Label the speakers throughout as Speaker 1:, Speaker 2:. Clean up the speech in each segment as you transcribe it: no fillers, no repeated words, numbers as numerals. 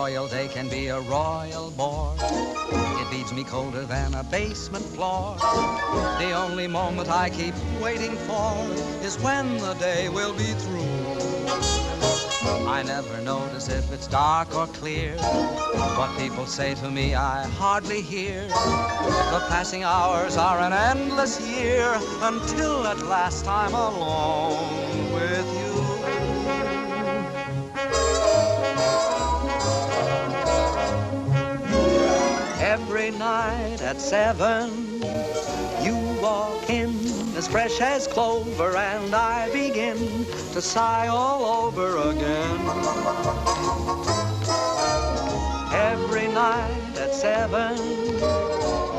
Speaker 1: royal day can be a royal bore. It beats me colder than a basement floor. The only moment I keep waiting for is when the day will be through. I never notice if it's dark or clear. What people say to me I hardly hear. The passing hours are an endless year until at last I'm alone with you. Every night at 7, you walk in as fresh as clover, and I begin to sigh all over again. Every night at 7,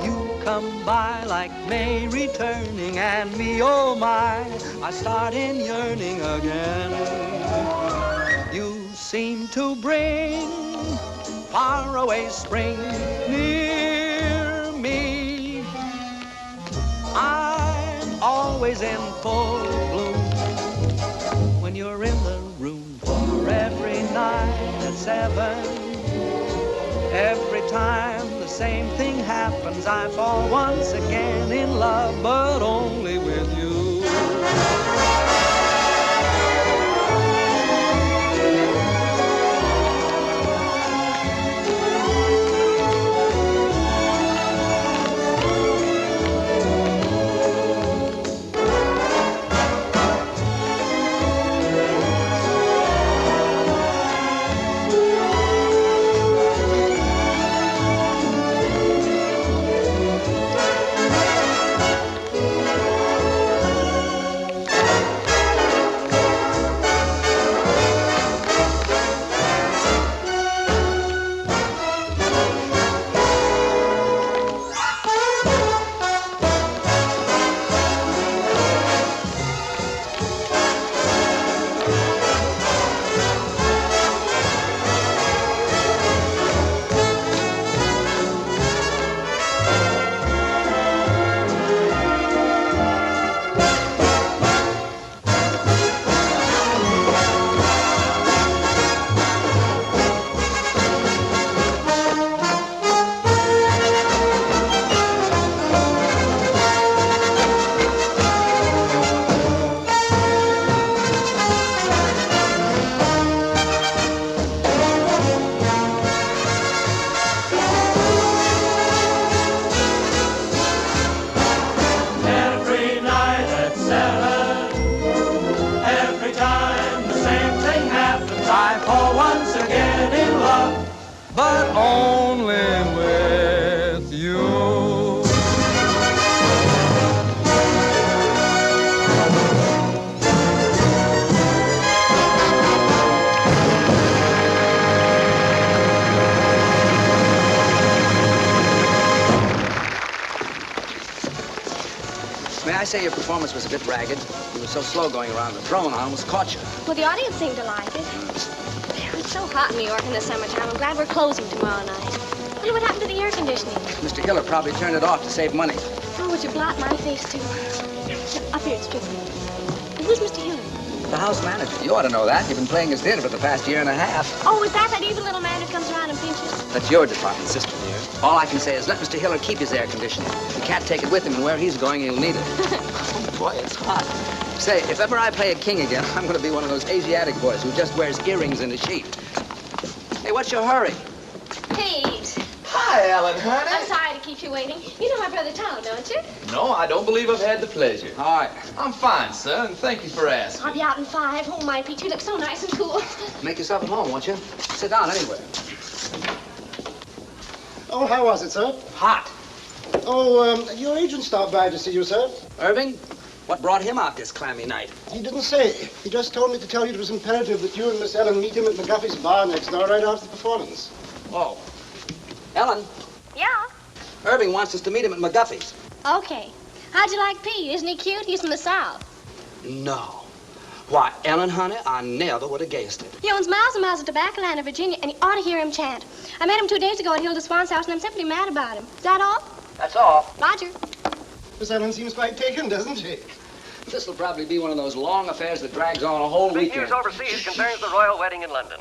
Speaker 1: you come by like May returning, and me, oh my, I start in yearning again. You seem to bring faraway spring near me. I'm always in full bloom when you're in the room. For every night at 7, every time the same thing happens, I fall once again in love, but only with you.
Speaker 2: I say your performance was a bit ragged. You were so slow going around the throne, I almost caught you.
Speaker 3: Well, the audience seemed to like it. It's so hot in New York in the summertime. I'm glad we're closing tomorrow night. I wonder what happened to the air conditioning.
Speaker 2: Mr. Hiller probably turned it off to save money.
Speaker 3: Oh, would you blot my face, too? Up here, it's tricky. Who's Mr. Hiller?
Speaker 2: The house manager. You ought to know that. You've been playing his theater for the past year and a half.
Speaker 3: Oh, is that evil little man who comes around and pinches?
Speaker 2: That's your department, sister dear. All I can say is let Mr. Hiller keep his air conditioning. He can't take it with him, and where he's going, he'll need it. Oh, boy, it's hot. Say, if ever I play a king again, I'm going to be one of those Asiatic boys who just wears earrings and a sheet. Hey, what's your hurry?
Speaker 3: Pete.
Speaker 4: Hi, Ellen, honey.
Speaker 3: I'm sorry to keep you waiting. You know my brother Tom, don't you?
Speaker 4: No, I don't believe I've had the pleasure.
Speaker 2: All right.
Speaker 4: I'm fine, sir, and thank you for asking.
Speaker 3: I'll be out in 5. Oh, my, Pete, you look so nice and cool.
Speaker 2: Make yourself at home, won't you? Sit down anywhere.
Speaker 5: Oh, how was it, sir?
Speaker 2: Hot.
Speaker 5: Oh, your agent stopped by to see you, sir.
Speaker 2: Irving? What brought him out this clammy night?
Speaker 5: He didn't say. He just told me to tell you it was imperative that you and Miss Ellen meet him at McGuffey's bar next door right after the performance.
Speaker 2: Oh. Ellen?
Speaker 3: Yeah?
Speaker 2: Irving wants us to meet him at McGuffey's.
Speaker 3: Okay. How'd you like Pete? Isn't he cute? He's from the South.
Speaker 2: No. Why, Ellen, honey, I never would have guessed it.
Speaker 3: He owns miles and miles of tobacco land in Virginia, and you ought to hear him chant. I met him 2 days ago at Hilda Swan's house, and I'm simply mad about him. Is that all?
Speaker 2: That's all.
Speaker 3: Roger.
Speaker 5: Miss Ellen seems quite taken, doesn't she?
Speaker 2: This'll probably be one of those long affairs that drags on a whole
Speaker 6: Big
Speaker 2: weekend.
Speaker 6: news overseas concerns the royal wedding in London.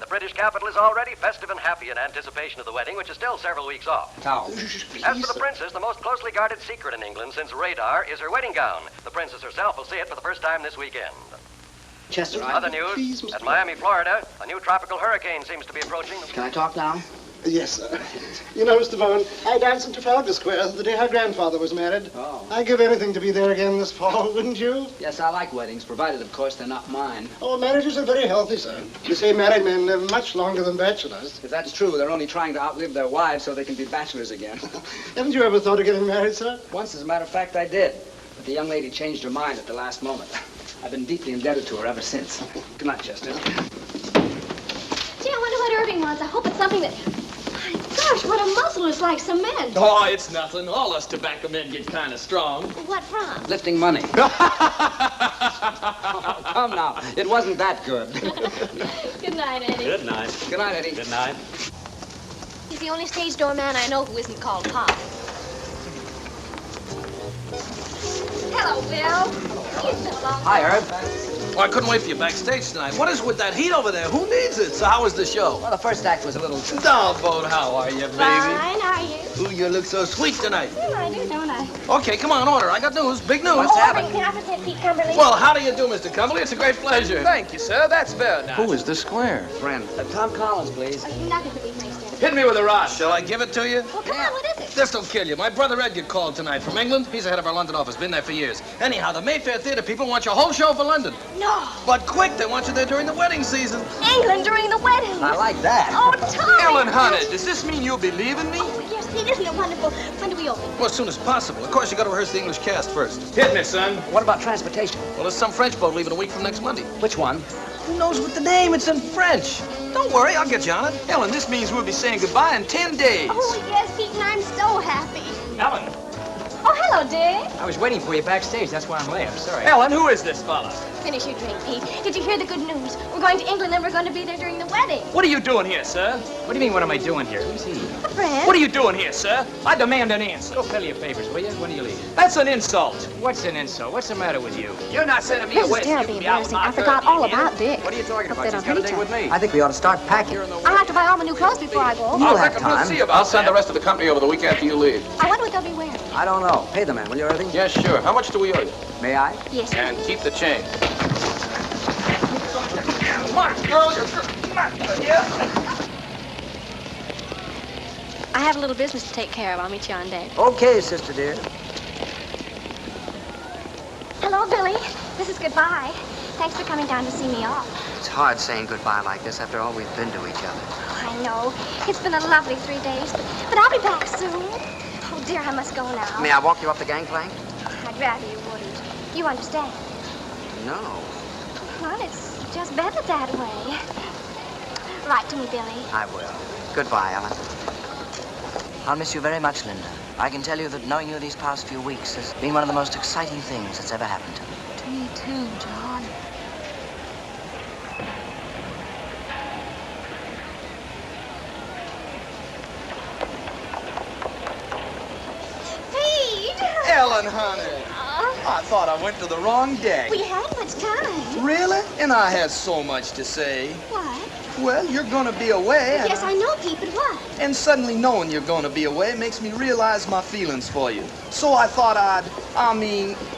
Speaker 6: The British capital is already festive and happy in anticipation of the wedding, which is still several weeks off.
Speaker 2: Towel.
Speaker 6: As for the princess, the most closely guarded secret in England since radar is her wedding gown. The princess herself will see it for the first time this weekend.
Speaker 5: Chester,
Speaker 6: Other news,
Speaker 5: please, Mr.
Speaker 6: at Miami, Florida, a new tropical hurricane seems to be approaching.
Speaker 2: Can I talk now?
Speaker 5: Yes, sir. You know, Mr. Vaughan, I danced in Trafalgar Square the day her grandfather was married.
Speaker 2: Oh.
Speaker 5: I'd give anything to be there again this fall, wouldn't you?
Speaker 2: Yes, I like weddings, provided, of course, they're not mine.
Speaker 5: Oh, marriages are very healthy, sir. You say married men live much longer than bachelors.
Speaker 2: If that's true, they're only trying to outlive their wives so they can be bachelors again.
Speaker 5: Haven't you ever thought of getting married, sir?
Speaker 2: Once, as a matter of fact, I did. But the young lady changed her mind at the last moment. I've been deeply indebted to her ever since. Good night, Chester.
Speaker 3: Gee, I wonder what Irving wants. I hope it's something that... My gosh, what a muscle. It's like cement.
Speaker 4: Oh, it's nothing. All us tobacco men get kind of strong.
Speaker 3: What from?
Speaker 2: Lifting money. Oh, come now. It wasn't that good.
Speaker 3: Good night, Eddie.
Speaker 4: Good night.
Speaker 2: Good night, Eddie.
Speaker 4: Good night.
Speaker 3: He's the only stage door man I know who isn't called Pop. Hello, Bill. It's been a long
Speaker 2: Hi,
Speaker 3: time.
Speaker 2: Herb.
Speaker 7: Well, I couldn't wait for you backstage tonight. What is with that heat over there? Who needs it? So how was the show?
Speaker 2: Well, the first act was a little...
Speaker 7: Downboat, how are you, baby?
Speaker 3: Fine, are you?
Speaker 7: Ooh, you look so sweet tonight.
Speaker 3: Well, I do, don't I?
Speaker 7: Okay, come on, order. I got news, big news.
Speaker 2: What's happening?
Speaker 3: Can I present Pete Cumberly?
Speaker 7: Well, how do you do, Mr. Cumberly? It's a great pleasure.
Speaker 4: Thank you, sir. That's very nice.
Speaker 7: Who is the square?
Speaker 2: Friend. Tom Collins, please.
Speaker 3: Nothing to be nice to.
Speaker 4: Hit me with a rod.
Speaker 7: Shall I give it to you?
Speaker 3: Well, come on, what is it?
Speaker 7: This will kill you. My brother Edgar called tonight from England. He's the head of our London office. Been there for years. Anyhow, the Mayfair Theater people want your whole show for London.
Speaker 3: No.
Speaker 7: But quick, they want you there during the wedding season.
Speaker 3: England during the wedding.
Speaker 2: I like that.
Speaker 3: Oh, Tommy.
Speaker 4: Ellen Hunter, does this mean you'll be leaving me?
Speaker 3: Oh, yes, Pete, isn't it wonderful? When do we open?
Speaker 7: Well, as soon as possible. Of course, you got to rehearse the English cast first.
Speaker 4: Hit me, son.
Speaker 2: What about transportation?
Speaker 7: Well, there's some French boat leaving a week from next Monday.
Speaker 2: Which one?
Speaker 7: Who knows what the name? It's in French. Don't worry, I'll get you on it.
Speaker 4: Ellen, this means we'll be saying goodbye in 10 days.
Speaker 3: Oh, yes, Pete, and I'm so happy.
Speaker 4: Ellen.
Speaker 3: Oh, hello, Dick.
Speaker 2: I was waiting for you backstage. That's why I'm late. I'm sorry.
Speaker 4: Ellen, who is this fella?
Speaker 3: Finish your drink, Pete. Did you hear the good news? We're going to England and we're going to be there during the wedding.
Speaker 4: What are you doing here, sir?
Speaker 2: What do you mean, what am I doing here? Who's he?
Speaker 3: A friend.
Speaker 4: What are you doing here, sir? I demand an answer.
Speaker 2: Go fill your papers, will you? When do you leave?
Speaker 4: That's an insult.
Speaker 2: What's an insult? What's the matter with you?
Speaker 4: You're not sending me
Speaker 3: This
Speaker 4: away.
Speaker 3: is
Speaker 4: so you
Speaker 3: terribly
Speaker 4: can be out with
Speaker 3: embarrassing.
Speaker 4: my
Speaker 3: I forgot all
Speaker 4: third
Speaker 3: about Dick.
Speaker 2: What are you talking
Speaker 3: Hope
Speaker 2: about?
Speaker 3: they
Speaker 2: She's
Speaker 3: don't
Speaker 2: got a
Speaker 3: hate
Speaker 2: date
Speaker 3: her.
Speaker 2: with me.
Speaker 8: I think we ought to start packing.
Speaker 3: I'll have to buy all my new clothes before I go.
Speaker 8: You'll have
Speaker 4: We'll
Speaker 8: time.
Speaker 4: see about
Speaker 7: I'll send the
Speaker 4: that.
Speaker 7: rest of the company over the week after you leave.
Speaker 3: I wonder what they'll be wearing.
Speaker 8: I don't know. Pay the man, will you, Irving?
Speaker 7: Yes, sure. How much do we owe you?
Speaker 8: May I?
Speaker 3: Yes.
Speaker 7: And keep the change.
Speaker 4: Come on, girl. Come on. Yeah.
Speaker 3: I have a little business to take care of. I'll meet you on deck.
Speaker 8: Okay, sister dear.
Speaker 3: Hello, Billy. This is goodbye. Thanks for coming down to see me off.
Speaker 8: It's hard saying goodbye like this after all we've been to each other.
Speaker 3: I know. It's been a lovely 3 days, but I'll be back soon. Oh, dear, I must go now.
Speaker 8: May I walk you up the gangplank?
Speaker 3: I'd rather you wouldn't. You understand?
Speaker 8: No.
Speaker 3: Well, it's just better that way. Write to me, Billy.
Speaker 8: I will. Goodbye, Ellen. I'll miss you very much, Linda. I can tell you that knowing you these past few weeks has been one of the most exciting things that's ever happened to me.
Speaker 3: To me, too, John. Pete!
Speaker 4: Ellen, honey. I thought I went to the wrong deck.
Speaker 3: We had much time.
Speaker 4: Really? And I had so much to say.
Speaker 3: What?
Speaker 4: Well, you're gonna be away, and,
Speaker 3: Yes, I know, Pete, but what?
Speaker 4: and suddenly knowing you're gonna be away makes me realize my feelings for you. So I thought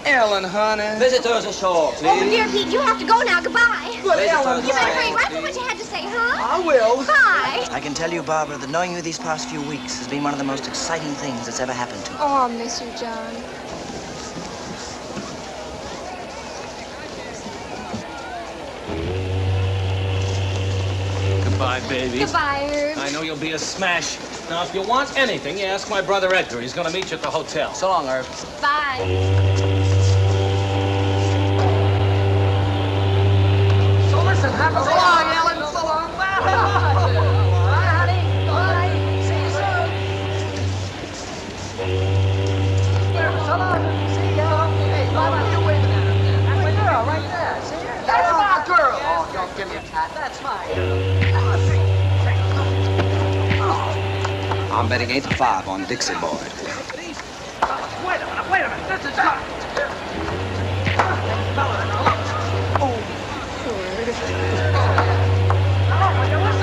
Speaker 4: Ellen, honey.
Speaker 2: Visitors ashore,
Speaker 3: Oh, dear Pete, you have to go now. Goodbye.
Speaker 4: But Ellen,
Speaker 3: You better
Speaker 4: honey.
Speaker 3: hurry right for what you had to say, huh?
Speaker 4: I will.
Speaker 3: Bye.
Speaker 8: I can tell you, Barbara, that knowing you these past few weeks has been one of the most exciting things that's ever happened to me.
Speaker 3: Oh, I'll miss you, John.
Speaker 7: Goodbye, baby.
Speaker 3: Goodbye, Herb.
Speaker 7: I know you'll be a smash. Now, if you want anything, you ask my brother Edgar. He's going to meet you at the hotel.
Speaker 2: So long, Herb.
Speaker 3: Bye.
Speaker 4: So listen, have a so long, Ellen. So long. Bye, honey. Bye. See you soon. So long. See you. Hey, Baba, you waving at her. That's my girl right there. See her? That's my girl. Oh, don't give me a cat. That's mine.
Speaker 2: I'm betting 8-5 on Dixie Boy.
Speaker 4: Wait a minute. This is not. Oh. Now, listen.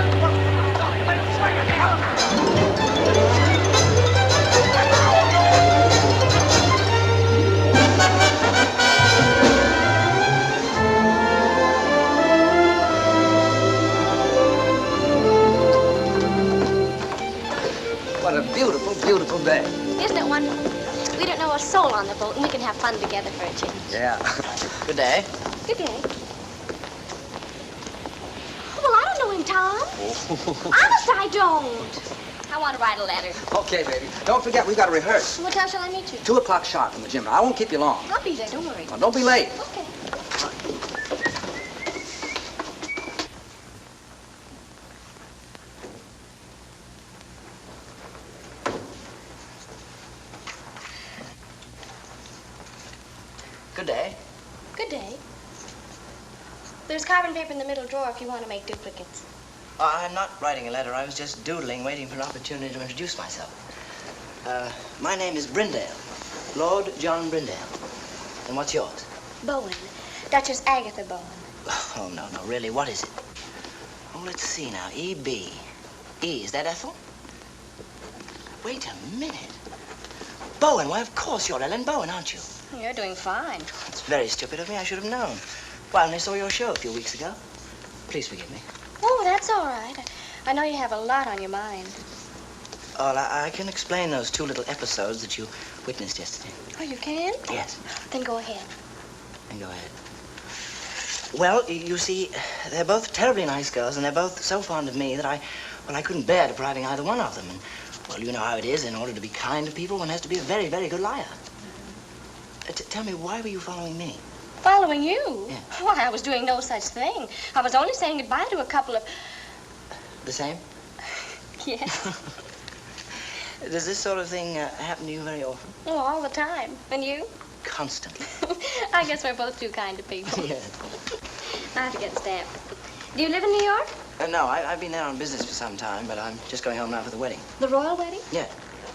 Speaker 3: on the boat, and we can have fun together for a change.
Speaker 2: Yeah.
Speaker 8: Good day.
Speaker 3: Good day. Well, I don't know him, Tom. Honest, I don't. I want to write a letter.
Speaker 2: Okay, baby. Don't forget, we've got to rehearse.
Speaker 3: What time shall I meet you?
Speaker 2: 2 o'clock sharp in the gym. Now, I won't keep you long.
Speaker 3: I'll be there, don't worry.
Speaker 2: Now, don't be late.
Speaker 3: Okay.
Speaker 8: Good day.
Speaker 3: Good day. There's carbon paper in the middle drawer if you want to make duplicates.
Speaker 8: I'm not writing a letter. I was just doodling, waiting for an opportunity to introduce myself. My name is Brindale. Lord John Brindale. And what's yours?
Speaker 3: Bowen. Duchess Agatha Bowen.
Speaker 8: Oh, no, really, what is it? Oh, let's see now. E.B. E, is that Ethel? Wait a minute. Bowen, why, of course you're Ellen Bowen, aren't you?
Speaker 3: You're doing fine.
Speaker 8: It's very stupid of me. I should have known. Well, I only saw your show a few weeks ago. Please forgive me.
Speaker 3: Oh, that's all right. I know you have a lot on your mind.
Speaker 8: Oh, I can explain those 2 little episodes that you witnessed yesterday.
Speaker 3: Oh, you can?
Speaker 8: Yes.
Speaker 3: Then go ahead.
Speaker 8: Then go ahead. Well, you see, they're both terribly nice girls, and they're both so fond of me that I couldn't bear depriving either one of them. And, well, you know how it is. In order to be kind to people, one has to be a very, very good liar. Tell me, why were you following me?
Speaker 3: Following you?
Speaker 8: Yeah.
Speaker 3: Why, I was doing no such thing. I was only saying goodbye to a couple of...
Speaker 8: The same?
Speaker 3: Yes.
Speaker 8: Does this sort of thing happen to you very often?
Speaker 3: Oh, all the time. And you?
Speaker 8: Constantly.
Speaker 3: I guess we're both too kind to people.
Speaker 8: Yes.
Speaker 3: I have to get stamped. Do you live in New York?
Speaker 8: No, I've been there on business for some time, but I'm just going home now for the wedding.
Speaker 3: The royal wedding?
Speaker 8: Yeah.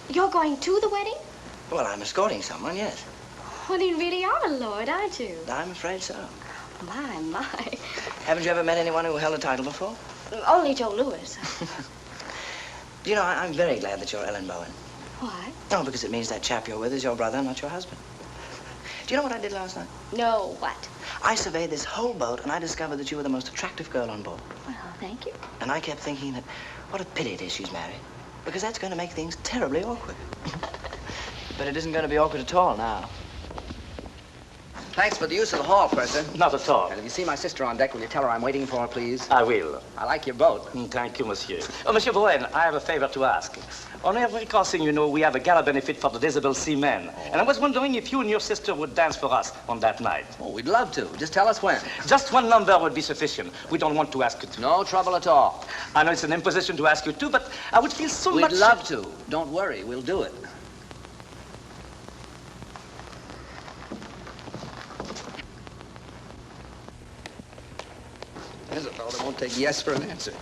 Speaker 3: You're going to the wedding?
Speaker 8: Well, I'm escorting someone, yes.
Speaker 3: Well, you really are a lord, aren't you?
Speaker 8: I'm afraid so.
Speaker 3: My.
Speaker 8: Haven't you ever met anyone who held a title before?
Speaker 3: Only Joe Louis.
Speaker 8: Do you know, I'm very glad that you're Ellen Bowen.
Speaker 3: Why?
Speaker 8: Oh, because it means that chap you're with is your brother, not your husband. Do you know what I did last night?
Speaker 3: No, what?
Speaker 8: I surveyed this whole boat, and I discovered that you were the most attractive girl on board.
Speaker 3: Well, thank you.
Speaker 8: And I kept thinking that what a pity it is she's married, because that's going to make things terribly awkward. But it isn't going to be awkward at all now.
Speaker 2: Thanks for the use of the hall, Purser.
Speaker 9: Not at all.
Speaker 2: And if you see my sister on deck, will you tell her I'm waiting for her, please?
Speaker 9: I will.
Speaker 2: I like your boat.
Speaker 9: Thank you, monsieur. Oh, Monsieur Bowen, I have a favor to ask. On every crossing, you know, we have a gala benefit for the disabled seamen. Oh. And I was wondering if you and your sister would dance for us on that night.
Speaker 2: Oh, we'd love to. Just tell us when.
Speaker 9: Just 1 number would be sufficient. We don't want to ask you to.
Speaker 2: No trouble at all.
Speaker 9: I know it's an imposition to ask you to, but I would feel so much...
Speaker 2: We'd love to. Don't worry. We'll do it. There's a fellow that won't take yes for an answer.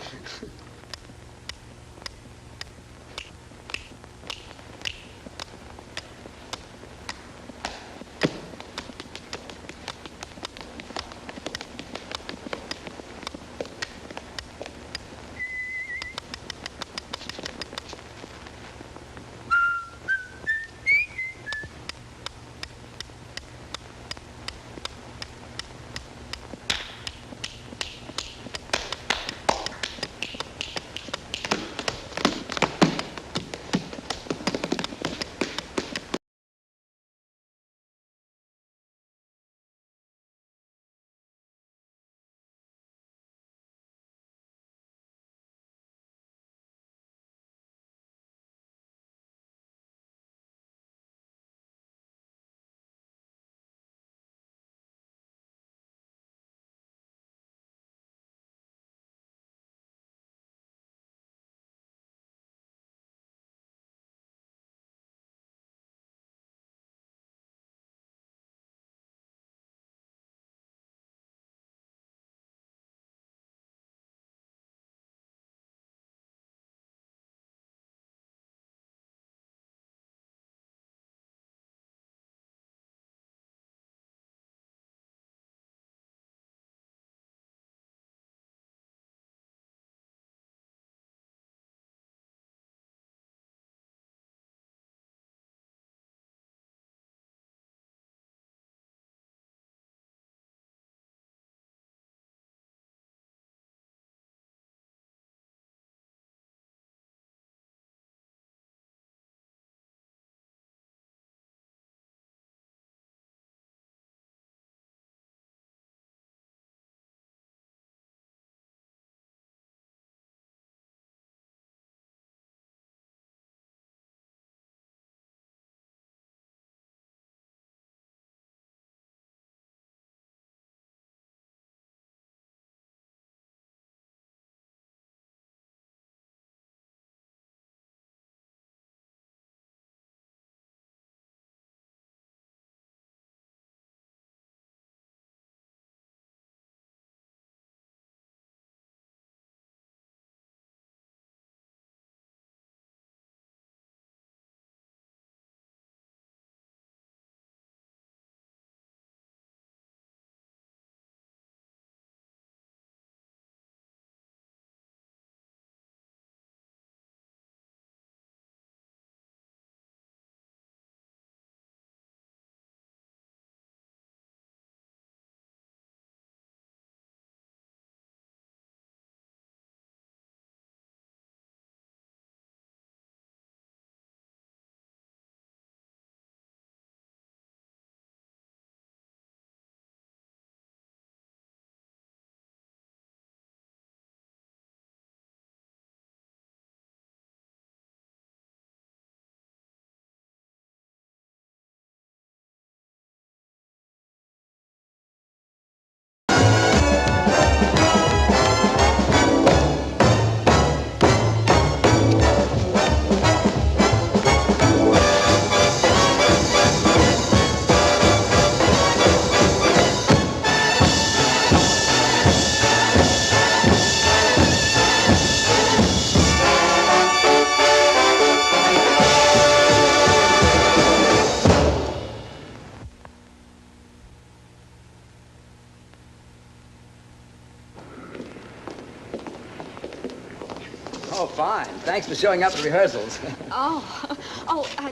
Speaker 2: Oh, fine. Thanks for showing up at rehearsals.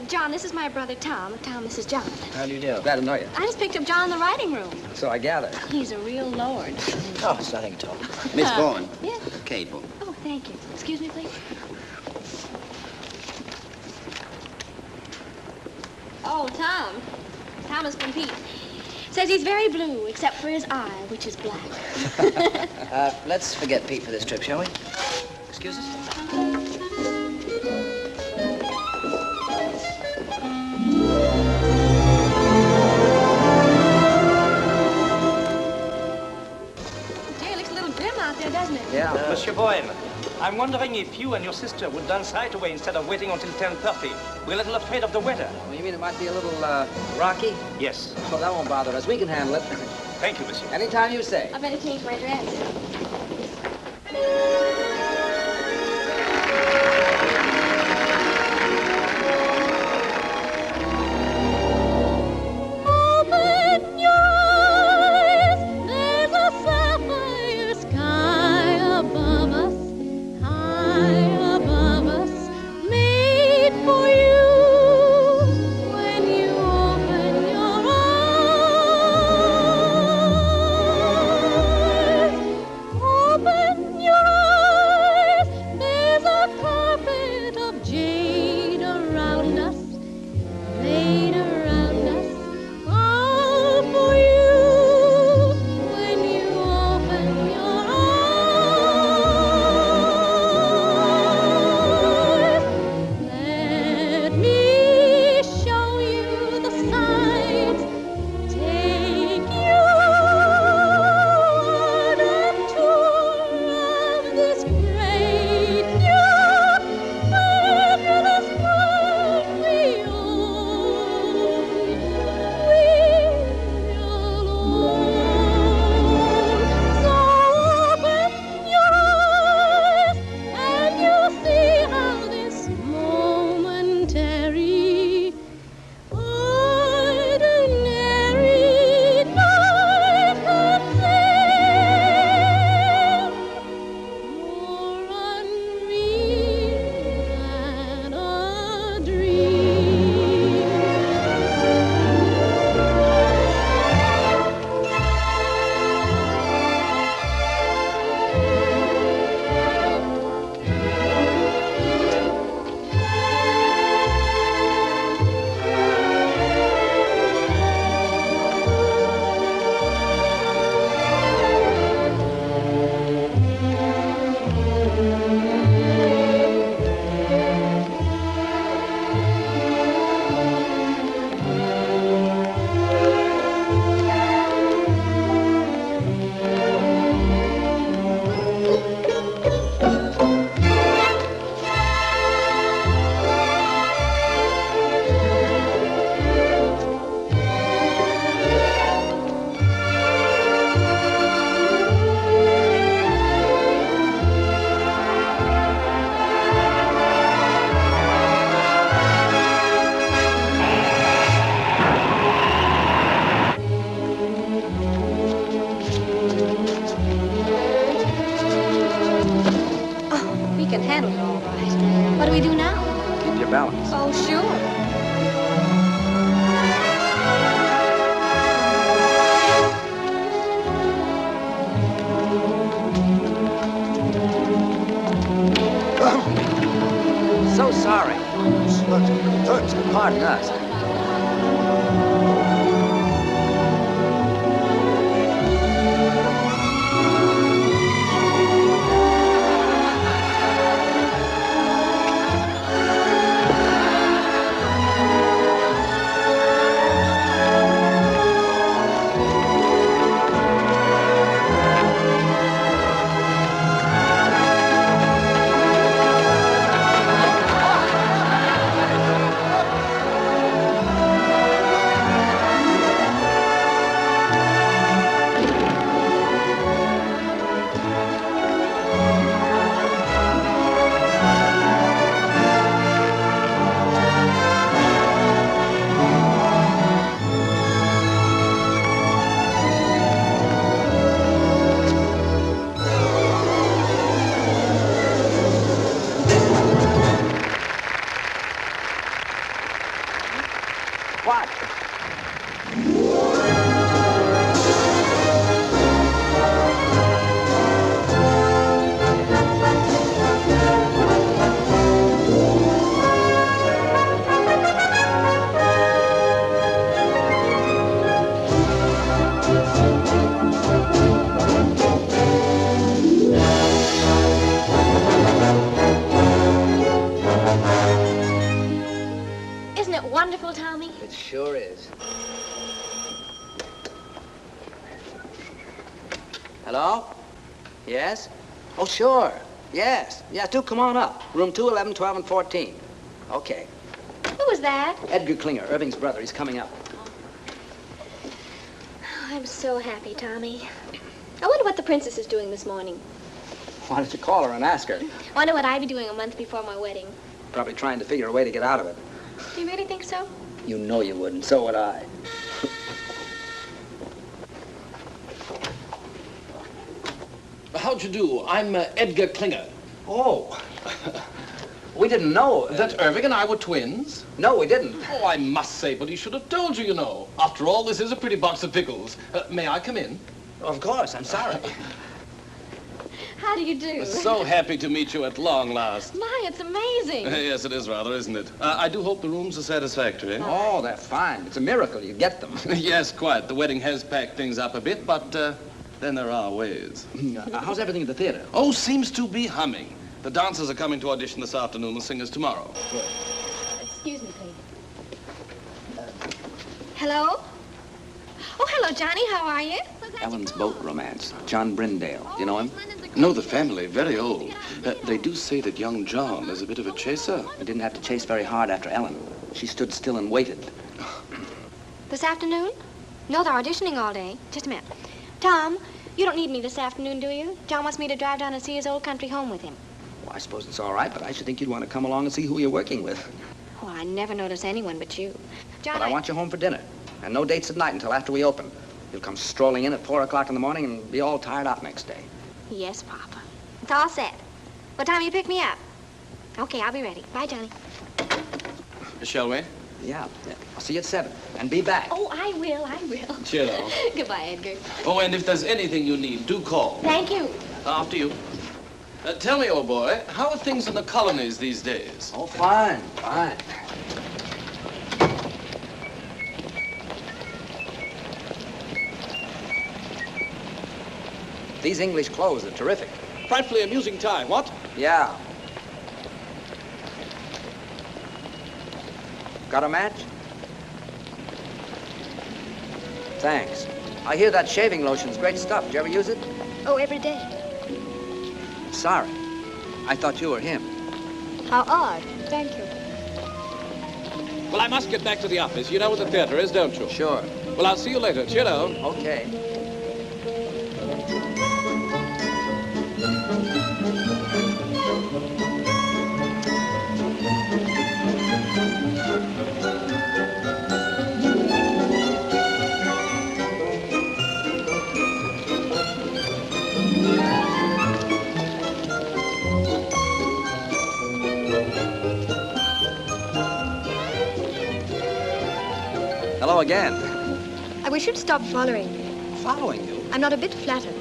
Speaker 3: John, this is my brother Tom. Tom, this is John.
Speaker 2: How do you do? Glad to know you.
Speaker 3: I just picked up John in the writing room.
Speaker 2: So I gather.
Speaker 3: He's a real lord.
Speaker 8: Oh, it's nothing at all.
Speaker 2: Miss Bowen.
Speaker 3: Yeah.
Speaker 2: Kate Bowen.
Speaker 3: Oh, thank you. Excuse me, please. Oh, Tom. Thomas from Pete. Says he's very blue, except for his eye, which is black.
Speaker 8: Let's forget Pete for this trip, shall we? Excuse us?
Speaker 3: Gee, it looks a little grim out there, doesn't it?
Speaker 2: Yeah.
Speaker 9: Monsieur Bowen, I'm wondering if you and your sister would dance right away instead of waiting until 10:30. We're a little afraid of the weather.
Speaker 2: Well, you mean it might be a little, rocky?
Speaker 9: Yes.
Speaker 2: Well, that won't bother us. We can handle it.
Speaker 9: Thank you, monsieur.
Speaker 2: Anytime you say.
Speaker 3: I better change my dress.
Speaker 10: Open your eyes, there's a sapphire sky above us, high above us, made for you. When you open your eyes, open your eyes, there's a carpet of jade around us, laid around us, all for you. When you open your eyes, let me show you the sights, take you on a tour of this great new fabulous world we own. We're alone. So open your eyes and you'll see how this momentary, ordinary night can seem more unreal than a dream.
Speaker 3: We can handle it all right. What do we do now?
Speaker 2: Keep your balance.
Speaker 3: Oh, sure.
Speaker 2: So sorry. Pardon us. sure is. Hello? Yes? Oh, sure. Yes. Yeah, do come on up. Room 2, 11, 12, and 14. Okay.
Speaker 3: Who was that?
Speaker 2: Edgar Klinger, Irving's brother. He's coming up.
Speaker 3: Oh, I'm so happy, Tommy. I wonder what the princess is doing this morning.
Speaker 2: Why don't you call her and ask her?
Speaker 3: Wonder what I'd be doing a month before my wedding.
Speaker 2: Probably trying to figure a way to get out of it.
Speaker 3: Do you really think so?
Speaker 2: You know you would, and so would I.
Speaker 7: How'd you do? I'm Edgar Klinger.
Speaker 2: Oh. We didn't know.
Speaker 7: That Irving and I were twins?
Speaker 2: No, we didn't.
Speaker 7: Oh, I must say, but he should have told you, you know. After all, this is a pretty box of pickles. May I come in?
Speaker 2: Of course, I'm sorry.
Speaker 3: How do you do?
Speaker 7: So happy to meet you at long last.
Speaker 3: My, it's amazing.
Speaker 7: Yes, it is rather, isn't it? I do hope the rooms are satisfactory.
Speaker 2: Oh, they're fine. It's a miracle you get them.
Speaker 7: Yes, quite. The wedding has packed things up a bit, but then there are ways.
Speaker 2: How's everything at the theater?
Speaker 7: Oh, seems to be humming. The dancers are coming to audition this afternoon, the singers tomorrow.
Speaker 2: Good.
Speaker 3: Excuse me, please. Hello? Oh, hello, Johnny. How are you?
Speaker 2: Ellen's boat romance. John Brindale. Do you know him?
Speaker 7: No, the family, very old. They do say that young John is a bit of a chaser.
Speaker 2: He didn't have to chase very hard after Ellen. She stood still and waited.
Speaker 3: This afternoon? No, they're auditioning all day. Just a minute. Tom, you don't need me this afternoon, do you? John wants me to drive down and see his old country home with him.
Speaker 2: Well, I suppose it's all right, but I should think you'd want to come along and see who you're working with.
Speaker 3: Oh, I never notice anyone but you. John,
Speaker 2: But I want you home for dinner. And no dates at night until after we open. You'll come strolling in at 4 o'clock in the morning and be all tired out next day.
Speaker 3: Yes, Papa. It's all set. What time you pick me up? Okay, I'll be ready. Bye, Johnny.
Speaker 7: Shall we?
Speaker 2: Yeah. I'll see you at 7. And be back.
Speaker 3: Oh, I will.
Speaker 7: Cheerio.
Speaker 3: Goodbye, Edgar.
Speaker 7: Oh, and if there's anything you need, do call.
Speaker 3: Thank you.
Speaker 7: After you. Tell me, old boy, how are things in the colonies these days?
Speaker 2: Oh, fine. These English clothes are terrific.
Speaker 7: Frightfully amusing time, what?
Speaker 2: Yeah. Got a match? Thanks. I hear that shaving lotion's great stuff. Did you ever use it?
Speaker 3: Oh, every day.
Speaker 2: Sorry. I thought you were him.
Speaker 3: How odd. Thank you.
Speaker 7: Well, I must get back to the office. You know where the theater is, don't you?
Speaker 2: Sure.
Speaker 7: Well, I'll see you later. Cheerio.
Speaker 2: Okay. Hello again.
Speaker 3: I wish you'd stop following me.
Speaker 2: Following you?
Speaker 3: I'm not a bit flattered.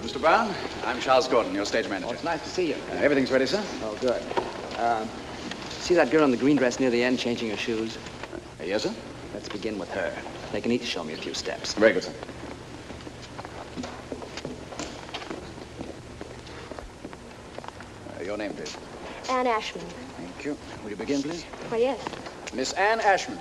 Speaker 11: Mr. Brown, I'm Charles Gordon, your stage manager.
Speaker 2: Oh, it's nice to see you.
Speaker 11: Everything's ready, sir?
Speaker 2: Oh, good. See that girl in the green dress near the end changing her shoes?
Speaker 11: Yes, sir?
Speaker 2: Let's begin with her. They can each show me a few steps.
Speaker 11: Very good, sir. Your name, please.
Speaker 3: Anne Ashman.
Speaker 11: Thank you. Will you begin, please?
Speaker 3: Why, yes.
Speaker 11: Miss Anne Ashman.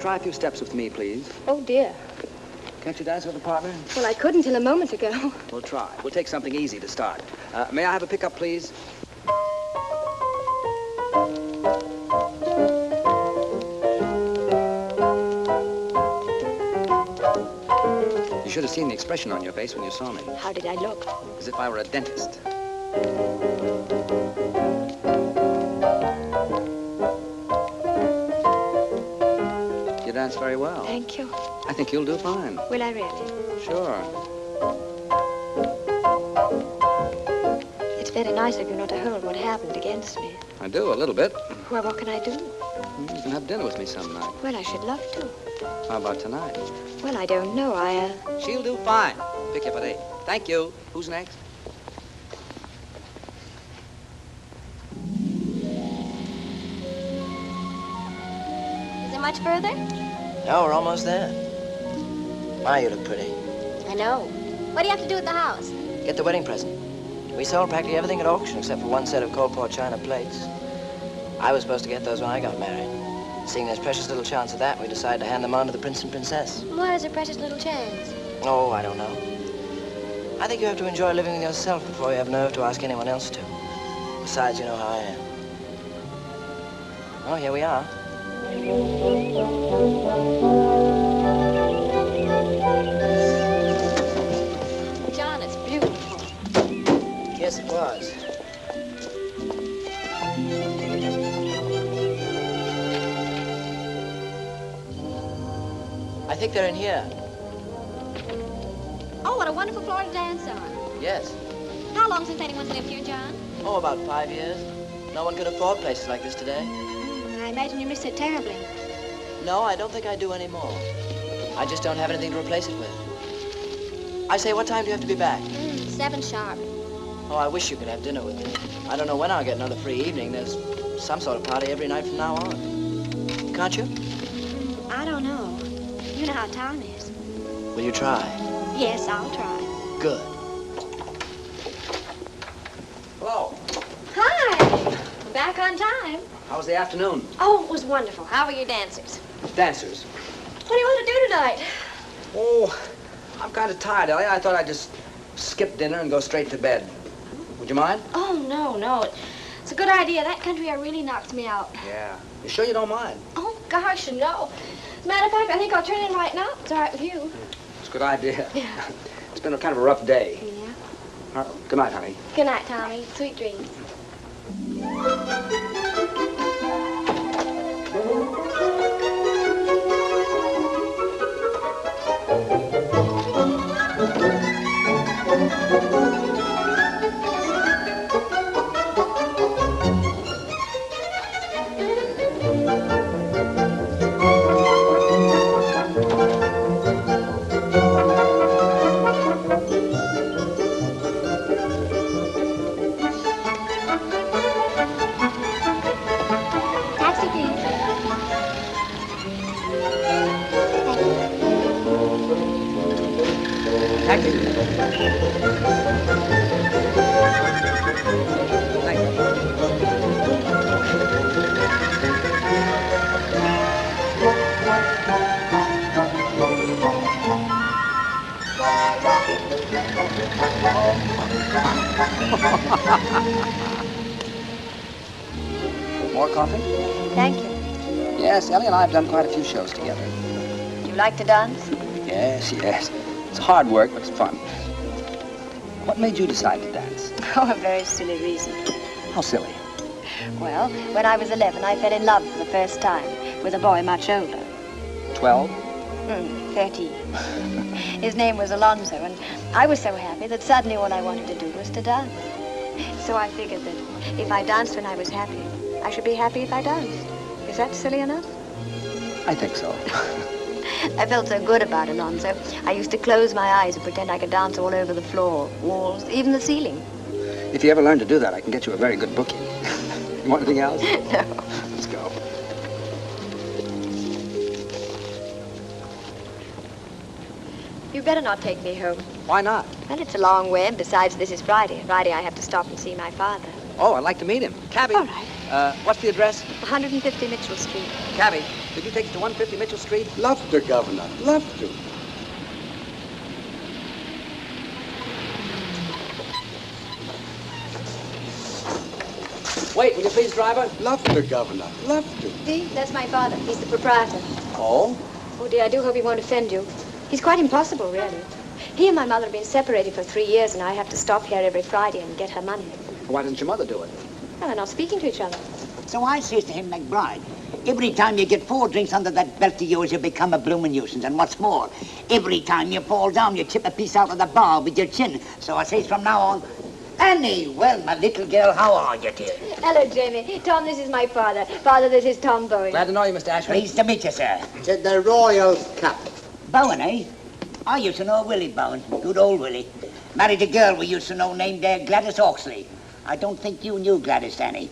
Speaker 2: Try a few steps with me, please.
Speaker 3: Oh, dear.
Speaker 2: Can't you dance with a partner?
Speaker 3: Well, I couldn't till a moment ago.
Speaker 2: We'll try. We'll take something easy to start. May I have a pickup, please? should have seen the expression on your face when you saw me.
Speaker 3: How did I look?
Speaker 2: As if I were a dentist. You dance very well.
Speaker 3: Thank you.
Speaker 2: I think you'll do fine.
Speaker 3: Will I really?
Speaker 2: Sure.
Speaker 3: It's very nice of you not to hold what happened against me.
Speaker 2: I do, a little bit.
Speaker 3: Well, what can I do?
Speaker 2: You can have dinner with me some night.
Speaker 3: Well, I should love to.
Speaker 2: How about tonight?
Speaker 3: Well, I don't know.
Speaker 2: She'll do fine. Pick you up at 8. Thank you. Who's next?
Speaker 3: Is it much further?
Speaker 8: No, we're almost there. My, you look pretty.
Speaker 3: I know. What do you have to do at the house?
Speaker 8: Get the wedding present. We sold practically everything at auction except for one set of cold pot china plates. I was supposed to get those when I got married. Seeing there's precious little chance of that, we decided to hand them on to the prince and princess.
Speaker 3: Why is a precious little chance?
Speaker 8: Oh, I don't know. I think you have to enjoy living with yourself before you have nerve to ask anyone else to. Besides, you know how I am. Oh, here we are.
Speaker 3: John, it's beautiful.
Speaker 8: Yes, it was. I think they're in here.
Speaker 3: Oh, what a wonderful floor to dance on.
Speaker 8: Yes.
Speaker 3: How long since anyone's lived here, John?
Speaker 8: Oh, about 5 years. No one could afford places like this today.
Speaker 3: I imagine you miss it terribly.
Speaker 8: No, I don't think I do anymore. I just don't have anything to replace it with. I say, what time do you have to be back?
Speaker 3: 7 sharp.
Speaker 8: Oh, I wish you could have dinner with me. I don't know when I'll get another free evening. There's some sort of party every night from now on. Can't you?
Speaker 3: I don't know. You know how Tom is.
Speaker 8: Will you try?
Speaker 3: Yes, I'll try.
Speaker 8: Good.
Speaker 2: Hello.
Speaker 3: Hi. Back on time.
Speaker 2: How was the afternoon?
Speaker 3: Oh, it was wonderful. How were your dancers?
Speaker 2: Dancers.
Speaker 3: What do you want to do tonight?
Speaker 2: Oh, I'm kind of tired, Ellie. I thought I'd just skip dinner and go straight to bed. Would you mind?
Speaker 3: Oh, no. It's a good idea. That country air really knocks me out.
Speaker 2: Yeah. You sure you don't mind?
Speaker 3: Oh, gosh, no. As a matter of fact, I think I'll turn in right now. It's all right with you.
Speaker 2: It's a good idea.
Speaker 3: Yeah.
Speaker 2: It's been a kind of a rough day.
Speaker 3: Yeah.
Speaker 2: Good night, honey.
Speaker 3: Good night, Tommy. Sweet dreams.
Speaker 2: More coffee?
Speaker 3: Thank you.
Speaker 2: Yes, Ellie and I have done quite a few shows together.
Speaker 3: You like to dance?
Speaker 2: Yes. It's hard work, but it's fun. What made you decide to dance?
Speaker 3: Oh, a very silly reason.
Speaker 2: How silly.
Speaker 3: Well, when I was 11, I fell in love for the first time with a boy much older.
Speaker 2: 12?
Speaker 3: 13. His name was Alonzo, and I was so happy that suddenly all I wanted to do was to dance. So I figured that if I danced when I was happy, I should be happy if I danced. Is that silly enough?
Speaker 2: I think so.
Speaker 3: I felt so good about Alonzo. I used to close my eyes and pretend I could dance all over the floor, walls, even the ceiling.
Speaker 2: If you ever learn to do that, I can get you a very good booking. You want anything else?
Speaker 3: No.
Speaker 2: Let's go.
Speaker 3: You better not take me home.
Speaker 2: Why not?
Speaker 3: Well, it's a long way, and besides, this is Friday. Friday, I have to stop and see my father.
Speaker 2: Oh, I'd like to meet him. Cabby.
Speaker 3: All right.
Speaker 2: What's the address?
Speaker 3: 150 Mitchell Street.
Speaker 2: Cabby, could you take us to 150 Mitchell Street?
Speaker 5: Love to, Governor. Love to.
Speaker 2: Wait, will you please, driver?
Speaker 5: Love to, Governor. Love to.
Speaker 3: See, that's my father. He's the proprietor.
Speaker 2: Oh?
Speaker 3: Oh, dear, I do hope he won't offend you. He's quite impossible, really. He and my mother have been separated for 3 years, and I have to stop here every Friday and get her money.
Speaker 11: Why didn't your mother do it?
Speaker 3: Well, they're not speaking to each other.
Speaker 12: So I says to him, McBride, every time you get 4 drinks under that belt of yours, you become a bloomin' nuisance. And what's more, every time you fall down, you chip a piece out of the bar with your chin. So I says from now on, Annie, well, my little girl, how are you, dear?
Speaker 3: Hello, Jamie. Tom, this is my father. Father, this is Tom Bowen.
Speaker 2: Glad to know you, Mr. Ashford.
Speaker 12: Pleased to meet you, sir.
Speaker 5: To the Royal Cup.
Speaker 12: Bowen, eh? I used to know Willie Bowen. Good old Willie. Married a girl we used to know named Gladys Oxley. I don't think you knew Gladys, Annie.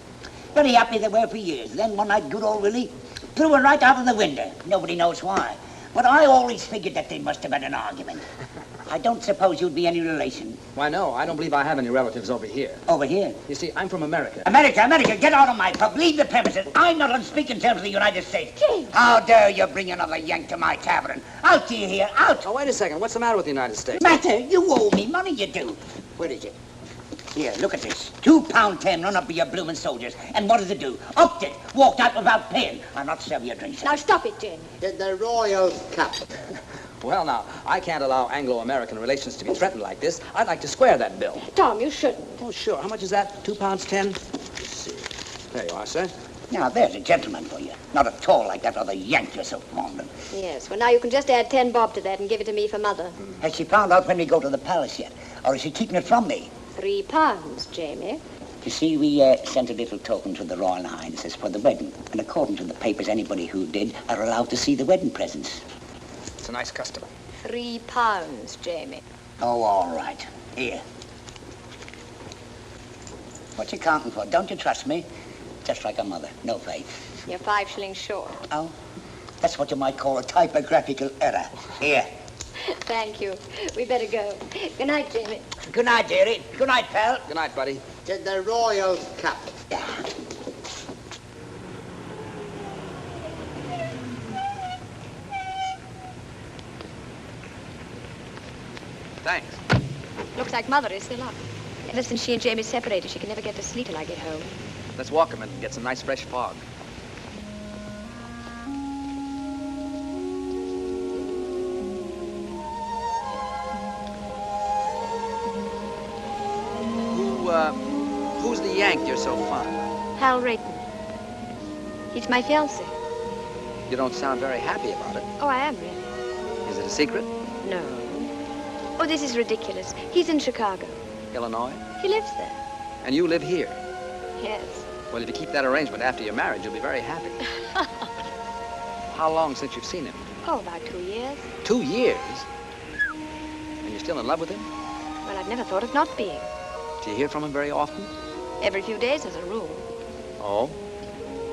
Speaker 12: Very happy they were for years. Then one night, good old Willie threw her right out of the window. Nobody knows why. But I always figured that they must have had an argument. I don't suppose you'd be any relation.
Speaker 2: Why, no, I don't believe I have any relatives over here.
Speaker 12: Over here?
Speaker 2: You see, I'm from America.
Speaker 12: America, get out of my pub. Leave the premises. I'm not on speaking terms with the United States.
Speaker 3: James.
Speaker 12: How dare you bring another Yank to my tavern? Out to you here, out.
Speaker 2: Oh, wait a second. What's the matter with the United States?
Speaker 12: Matter? You owe me money, you do. Where is it? Here, look at this. £2.10 run up by your bloomin' soldiers. And what does it do? Upped it. Walked out without paying. I'm not serving your drinks.
Speaker 3: Now, stop it, Jamie.
Speaker 5: To the Royal Cup.
Speaker 2: Well, now, I can't allow Anglo-American relations to be threatened like this. I'd like to square that bill.
Speaker 3: Tom, you shouldn't.
Speaker 2: Oh, sure. How much is that? £2.10? Let's see. There you are, sir.
Speaker 12: Now, there's a gentleman for you. Not at all like that other Yank you're so fond of.
Speaker 3: Yes, well, now you can just add 10 bob to that and give it to me for Mother.
Speaker 12: Has she found out when we go to the palace yet? Or is she keeping it from me?
Speaker 3: £3, Jamie.
Speaker 12: You see, we sent a little token to the Royal Highnesses for the wedding. And according to the papers, anybody who did are allowed to see the wedding presents.
Speaker 2: It's a nice custom.
Speaker 3: £3, Jamie.
Speaker 12: Oh, all right. Here. What you counting for? Don't you trust me? Just like a mother. No faith.
Speaker 3: You're 5 shillings short.
Speaker 12: Oh? That's what you might call a typographical error. Here.
Speaker 3: Thank you. We better go. Good night, Jamie.
Speaker 12: Good night, dearie. Good night, pal.
Speaker 2: Good night, buddy.
Speaker 5: To the Royal Cup.
Speaker 2: Thanks.
Speaker 3: Looks like Mother is still up. Ever since she and Jamie separated, she can never get to sleep till I get home.
Speaker 2: Let's walk a minute and get some nice fresh fog. Who's the Yank you're so fond of?
Speaker 3: Hal Rayton. He's my fiancé.
Speaker 2: You don't sound very happy about it.
Speaker 3: Oh, I am really.
Speaker 2: Is it a secret?
Speaker 3: No. Oh, this is ridiculous. He's in Chicago.
Speaker 2: Illinois?
Speaker 3: He lives there.
Speaker 2: And you live here?
Speaker 3: Yes.
Speaker 2: Well, if you keep that arrangement after your marriage, you'll be very happy. How long since you've seen him?
Speaker 3: Oh, about 2 years.
Speaker 2: 2 years? And you're still in love with him?
Speaker 3: Well, I've never thought of not being.
Speaker 2: Do you hear from him very often?
Speaker 3: Every few days as a rule.
Speaker 2: Oh?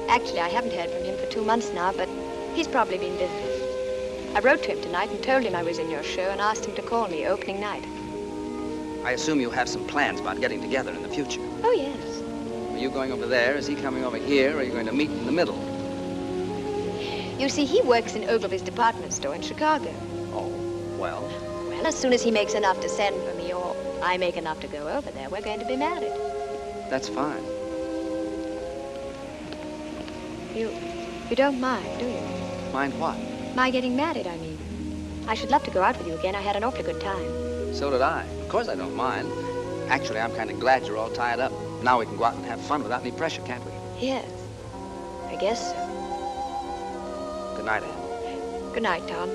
Speaker 3: Actually, I haven't heard from him for 2 months now, but he's probably been busy. I wrote to him tonight and told him I was in your show and asked him to call me opening night.
Speaker 2: I assume you have some plans about getting together in the future.
Speaker 3: Oh, yes.
Speaker 2: Are you going over there? Is he coming over here? Or are you going to meet in the middle?
Speaker 3: You see, he works in Ogilvy's department store in Chicago.
Speaker 2: Oh, well?
Speaker 3: Well, as soon as he makes enough to send for me, or I make enough to go over there, we're going to be married.
Speaker 2: That's fine.
Speaker 3: You don't mind, do you?
Speaker 2: Mind what?
Speaker 3: My getting married, I mean. I should love to go out with you again. I had an awfully good time.
Speaker 2: So did I. Of course I don't mind. Actually, I'm kind of glad you're all tied up. Now we can go out and have fun without any pressure, can't we?
Speaker 3: Yes. I guess so.
Speaker 2: Good night, Anne.
Speaker 3: Good night, Tom.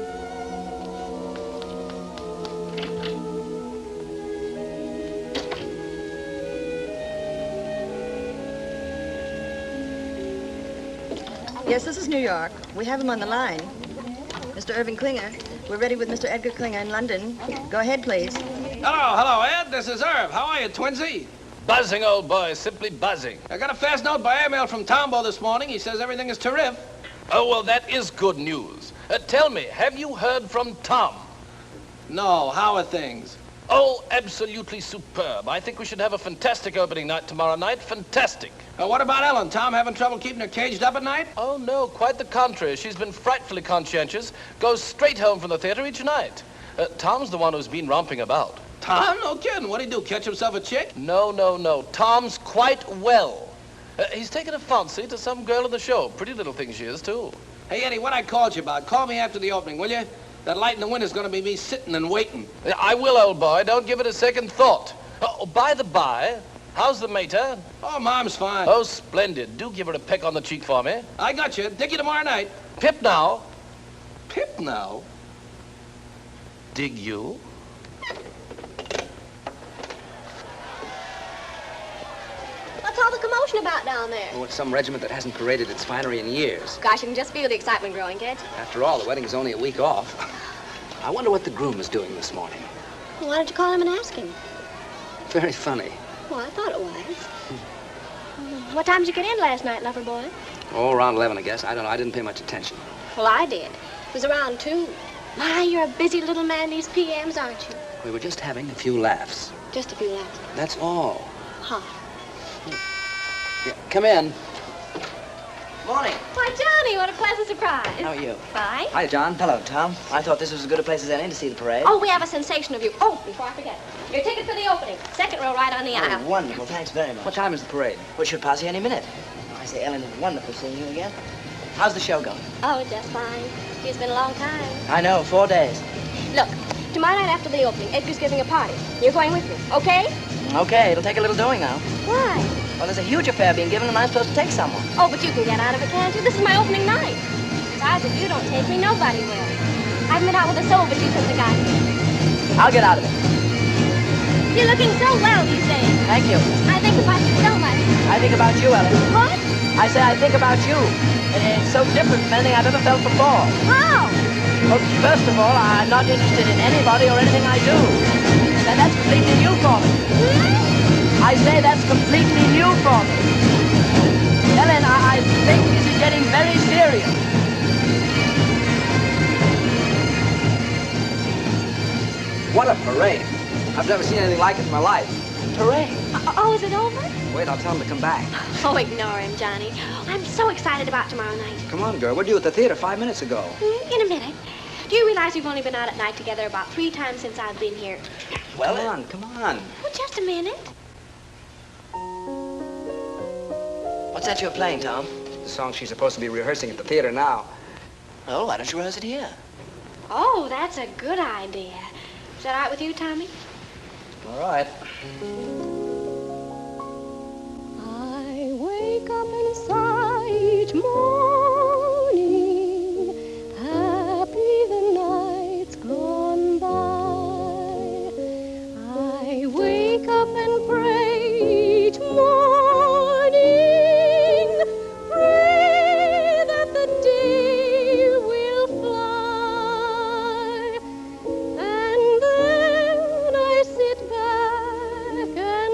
Speaker 13: Yes, this is New York. We have him on the line. Mr. Irving Klinger. We're ready with Mr. Edgar Klinger in London. Go ahead, please.
Speaker 7: Hello, Ed. This is Irv. How are you, Twinsy?
Speaker 14: Buzzing, old boy. Simply buzzing.
Speaker 7: I got a fast note by airmail from Tombo this morning. He says everything is terrific.
Speaker 14: Oh, well, that is good news. Tell me, have you heard from Tom?
Speaker 7: No. How are things?
Speaker 14: Oh, absolutely superb. I think we should have a fantastic opening night tomorrow night. Fantastic.
Speaker 7: What about Ellen? Tom having trouble keeping her caged up at night?
Speaker 14: Oh, no, quite the contrary. She's been frightfully conscientious. Goes straight home from the theater each night. Tom's the one who's been romping about.
Speaker 7: Tom? No kidding. What'd he do, catch himself a chick?
Speaker 14: No. Tom's quite well. He's taken a fancy to some girl in the show. Pretty little thing she is, too.
Speaker 7: Hey, Eddie, what I called you about, call me after the opening, will you? That light in the window's going to be me sitting and waiting. I will, old boy. Don't give it a second thought. Oh, by the by, how's the mater?
Speaker 11: Oh, Mom's fine.
Speaker 7: Oh, splendid. Do give her a peck on the cheek for me.
Speaker 11: I got you. Dig you tomorrow night.
Speaker 7: Pip now.
Speaker 11: Pip now?
Speaker 7: Dig you?
Speaker 15: What's all the commotion about down there?
Speaker 2: Oh, it's some regiment that hasn't paraded its finery in years.
Speaker 15: Gosh, you can just feel the excitement growing, can't you?
Speaker 2: After all, the wedding's only a week off. I wonder what the groom is doing this morning.
Speaker 15: Why don't you call him and ask him?
Speaker 2: Very funny.
Speaker 15: Well, I thought it was. What time did you get in last night, lover boy?
Speaker 2: Oh, around 11, I guess. I don't know. I didn't pay much attention.
Speaker 15: Well, I did. It was around 2. My, you're a busy little man these PMs, aren't you?
Speaker 2: We were just having a few laughs.
Speaker 15: Just a few laughs.
Speaker 2: That's all.
Speaker 15: Huh.
Speaker 2: Yeah, come in.
Speaker 8: Morning.
Speaker 15: Why, Johnny, what a pleasant surprise.
Speaker 8: How are you?
Speaker 15: Fine.
Speaker 8: Hi, John. Hello, Tom. I thought this was as good a place as any to see the parade.
Speaker 15: Oh, we have a sensation of you. Oh, before I forget. Your ticket for the opening. Second row right on the aisle.
Speaker 8: Oh, wonderful. Thanks very much.
Speaker 2: What time is the parade?
Speaker 8: We should pass you any minute. I say, Ellen, it's wonderful seeing you again. How's the show going?
Speaker 15: Oh, just fine. It's been a long time.
Speaker 8: I know, 4 days.
Speaker 15: Look, tomorrow night after the opening, Edgar's giving a party. You're going with me, okay?
Speaker 8: Okay, it'll take a little doing now.
Speaker 15: Why?
Speaker 8: Well, there's a huge affair being given, and I'm supposed to take someone.
Speaker 15: Oh, but you can get out of it, can't you? This is my opening night. Besides, if you don't take me, nobody will. I haven't been out with a soul but you since I got here.
Speaker 8: I'll get out of it.
Speaker 15: You're looking so well these days.
Speaker 8: Thank you.
Speaker 15: I think about you so much.
Speaker 8: I think about you, Ellen.
Speaker 15: What?
Speaker 8: I say I think about you. It's so different from anything I've ever felt before.
Speaker 15: How?
Speaker 8: Well, first of all, I'm not interested in anybody or anything I do. And that's completely new for me. I say that's completely new for me. Ellen, I think this is getting very serious.
Speaker 2: What a parade. I've never seen anything like it in my life.
Speaker 8: Parade?
Speaker 15: Oh, is it over?
Speaker 2: Wait, I'll tell him to come back.
Speaker 15: Oh, ignore him, Johnny. I'm so excited about tomorrow night.
Speaker 2: Come on, girl. We're due at the theater 5 minutes ago.
Speaker 15: In a minute. Do you realize we've only been out at night together about 3 times since I've been here?
Speaker 2: Well, come on.
Speaker 15: Well, just a minute.
Speaker 8: What's that you're playing, Tom?
Speaker 2: The song she's supposed to be rehearsing at the theater now.
Speaker 8: Oh, why don't you rehearse it here?
Speaker 15: Oh, that's a good idea. Is that all right with you, Tommy?
Speaker 2: All right.
Speaker 10: I wake up inside each morning, happy the night's gone by. I wake up and pray each morning, pray that the day will fly. And then I sit back and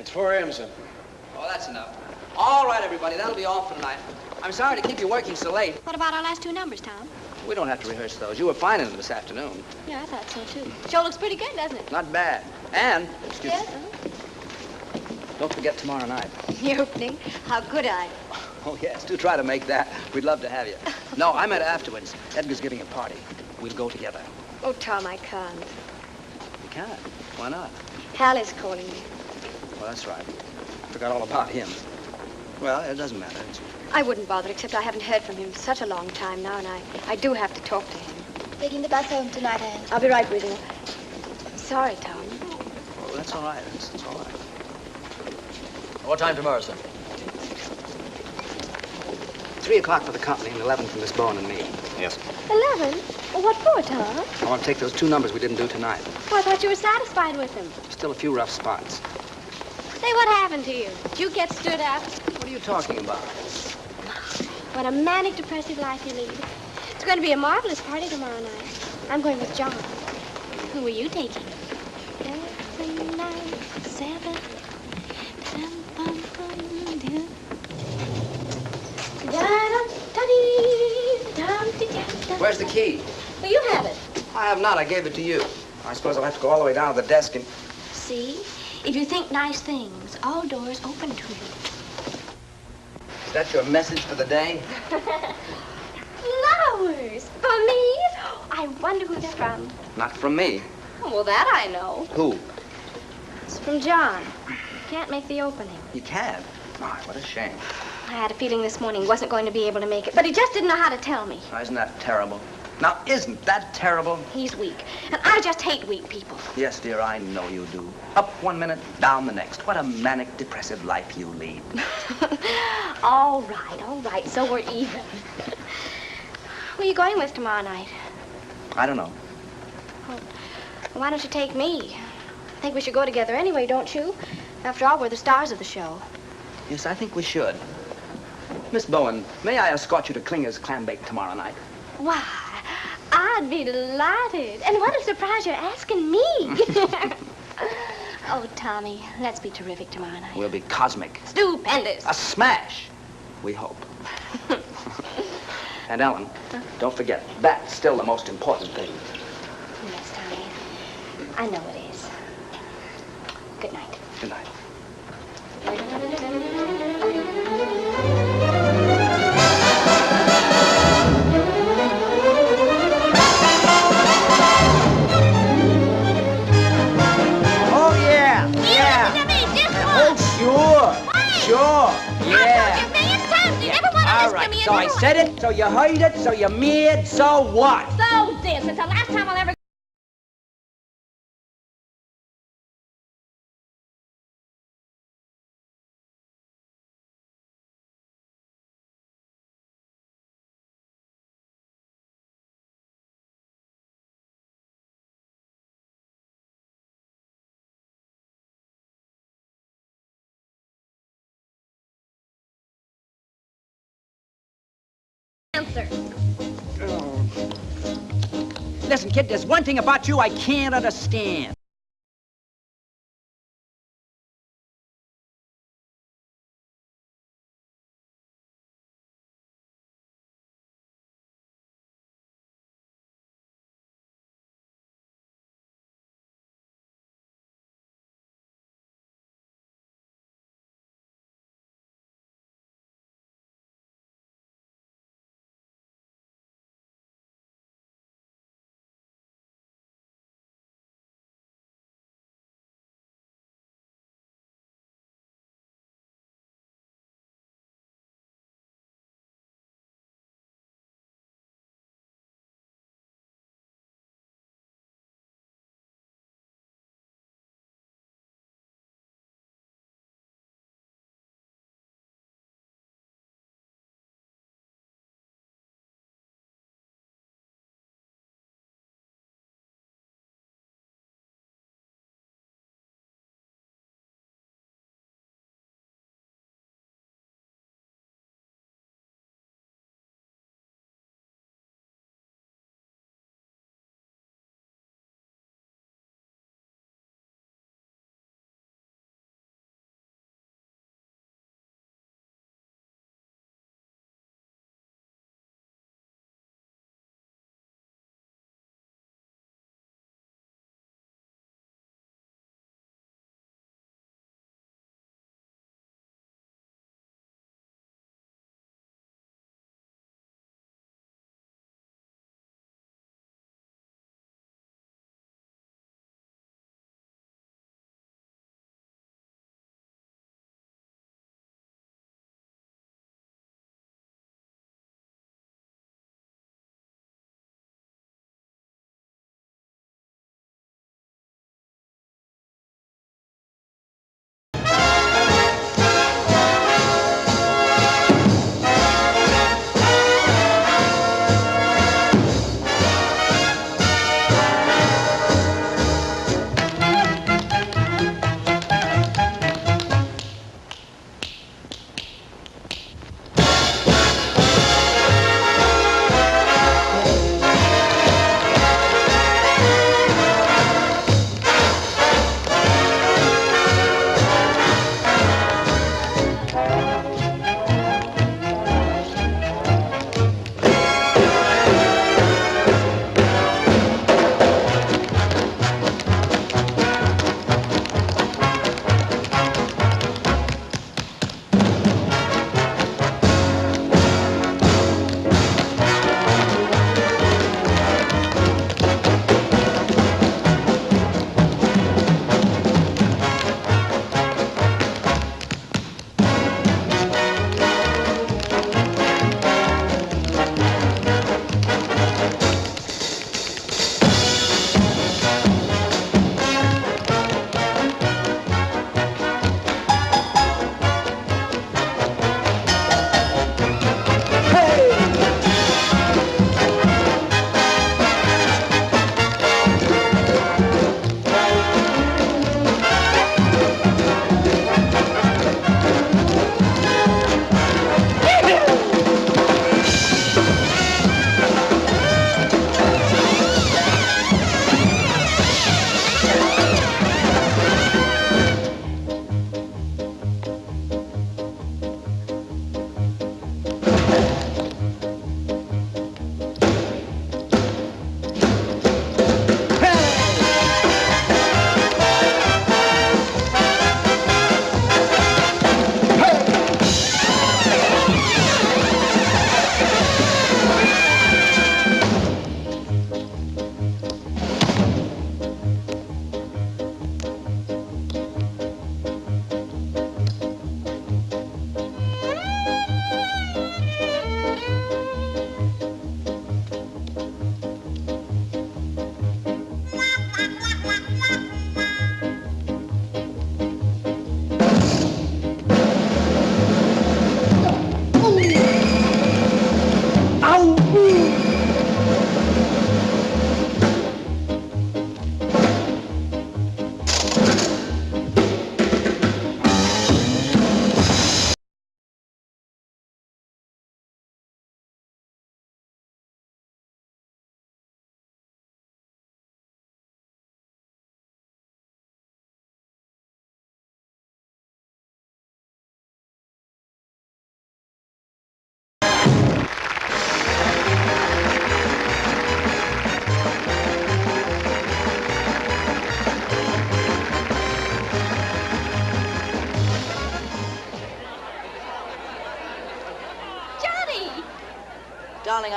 Speaker 11: It's 4 a.m., son.
Speaker 2: Oh, that's enough. All right, everybody, that'll be all for tonight. I'm sorry to keep you working so late.
Speaker 15: What about our last 2 numbers, Tom?
Speaker 2: We don't have to rehearse those. You were fine in them this afternoon.
Speaker 15: Yeah, I thought so, too. Show looks pretty good, doesn't it?
Speaker 2: Not bad. And, excuse
Speaker 15: Yes?
Speaker 2: me, don't forget tomorrow night.
Speaker 3: The opening? How could I?
Speaker 2: Oh, yes, do try to make that. We'd love to have you. No, I meant afterwards. Edgar's giving a party. We'll go together.
Speaker 3: Oh, Tom, I can't.
Speaker 2: You can't. Why not?
Speaker 3: Hal is calling me.
Speaker 2: Well, that's right. Forgot all about him. Well, it doesn't matter.
Speaker 3: I wouldn't bother, except I haven't heard from him for such a long time now, and I do have to talk to him.
Speaker 15: Taking the bus home tonight, Anne.
Speaker 3: I'll be right with you. I'm sorry, Tom.
Speaker 2: Well, that's all right. That's all right.
Speaker 14: What time tomorrow, sir?
Speaker 2: 3 o'clock for the company and 11 for Miss Bowen and me.
Speaker 14: Yes.
Speaker 15: 11? Well, what for, Tom?
Speaker 2: I want to take those 2 numbers we didn't do tonight.
Speaker 15: Oh, I thought you were satisfied with them.
Speaker 2: Still a few rough spots.
Speaker 15: Say, what happened to you? Did you get stood up?
Speaker 2: What are you talking about?
Speaker 15: What a manic, depressive life you lead. It's going to be a marvelous party tomorrow night. I'm going with John. Who are you taking? 7, 9, 7.
Speaker 2: Where's the key?
Speaker 15: Well, you have it.
Speaker 2: I have not. I gave it to you. I suppose I'll have to go all the way down to the desk and...
Speaker 15: See? If you think nice things, all doors open to you.
Speaker 2: Is that your message for the day?
Speaker 15: Flowers! For me? I wonder who they're from.
Speaker 2: Not from me.
Speaker 15: Oh, well, that I know.
Speaker 2: Who?
Speaker 15: It's from John. Can't make the opening.
Speaker 2: You can't? My, what a shame.
Speaker 15: I had a feeling this morning he wasn't going to be able to make it, but he just didn't know how to tell me.
Speaker 2: Oh, isn't that terrible? Now, isn't that terrible?
Speaker 15: He's weak, and I just hate weak people.
Speaker 2: Yes, dear, I know you do. Up 1 minute, down the next. What a manic, depressive life you lead.
Speaker 15: All right, so we're even. Who are you going with tomorrow night?
Speaker 2: I don't know.
Speaker 15: Well, why don't you take me? I think we should go together anyway, don't you? After all, we're the stars of the show.
Speaker 2: Yes, I think we should. Miss Bowen, may I escort you to Klinger's clam bake tomorrow night?
Speaker 15: Why, I'd be delighted. And what a surprise you're asking me. Oh, Tommy, let's be terrific tomorrow night.
Speaker 2: We'll be cosmic.
Speaker 15: Stupendous.
Speaker 2: A smash, we hope. And Ellen, don't forget, that's still the most important thing.
Speaker 15: Yes, Tommy. I know it is. Good night.
Speaker 2: Good night.
Speaker 4: Sure, yeah. All right, so I said it, so you heard it, so you made, so what?
Speaker 15: So this, it's the last time I'll ever answer.
Speaker 4: Listen, kid, there's one thing about you I can't understand.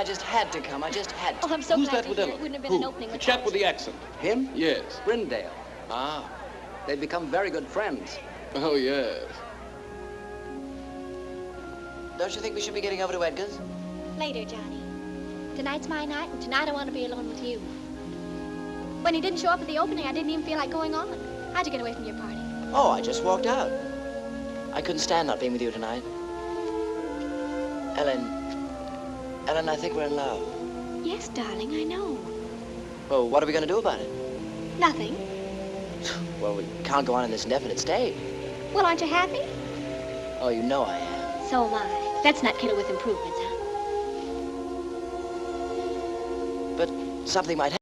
Speaker 8: I just had to come. I just had to.
Speaker 15: Oh, I'm so
Speaker 14: Who's
Speaker 15: glad
Speaker 14: that
Speaker 15: to
Speaker 14: with
Speaker 15: hear
Speaker 14: Ella?
Speaker 15: it. Wouldn't have been
Speaker 14: Who?
Speaker 15: an opening
Speaker 14: The
Speaker 15: without
Speaker 14: chap with the accent.
Speaker 2: Him?
Speaker 14: Yes.
Speaker 2: Brindale.
Speaker 14: Ah.
Speaker 2: They've become very good friends.
Speaker 14: Oh, yes.
Speaker 8: Don't you think we should be getting over to Edgar's?
Speaker 15: Later, Johnny. Tonight's my night, and tonight I want to be alone with you. When he didn't show up at the opening, I didn't even feel like going on. How'd you get away from your party?
Speaker 8: Oh, I just walked out. I couldn't stand not being with you tonight. Ellen, I think we're in love.
Speaker 15: Yes, darling, I know.
Speaker 8: Well, what are we going to do about it?
Speaker 15: Nothing.
Speaker 8: Well, we can't go on in this indefinite state.
Speaker 15: Well, aren't you happy?
Speaker 8: Oh, you know I am.
Speaker 15: So am I. Let's not kill it with improvements, huh?
Speaker 8: But something might happen.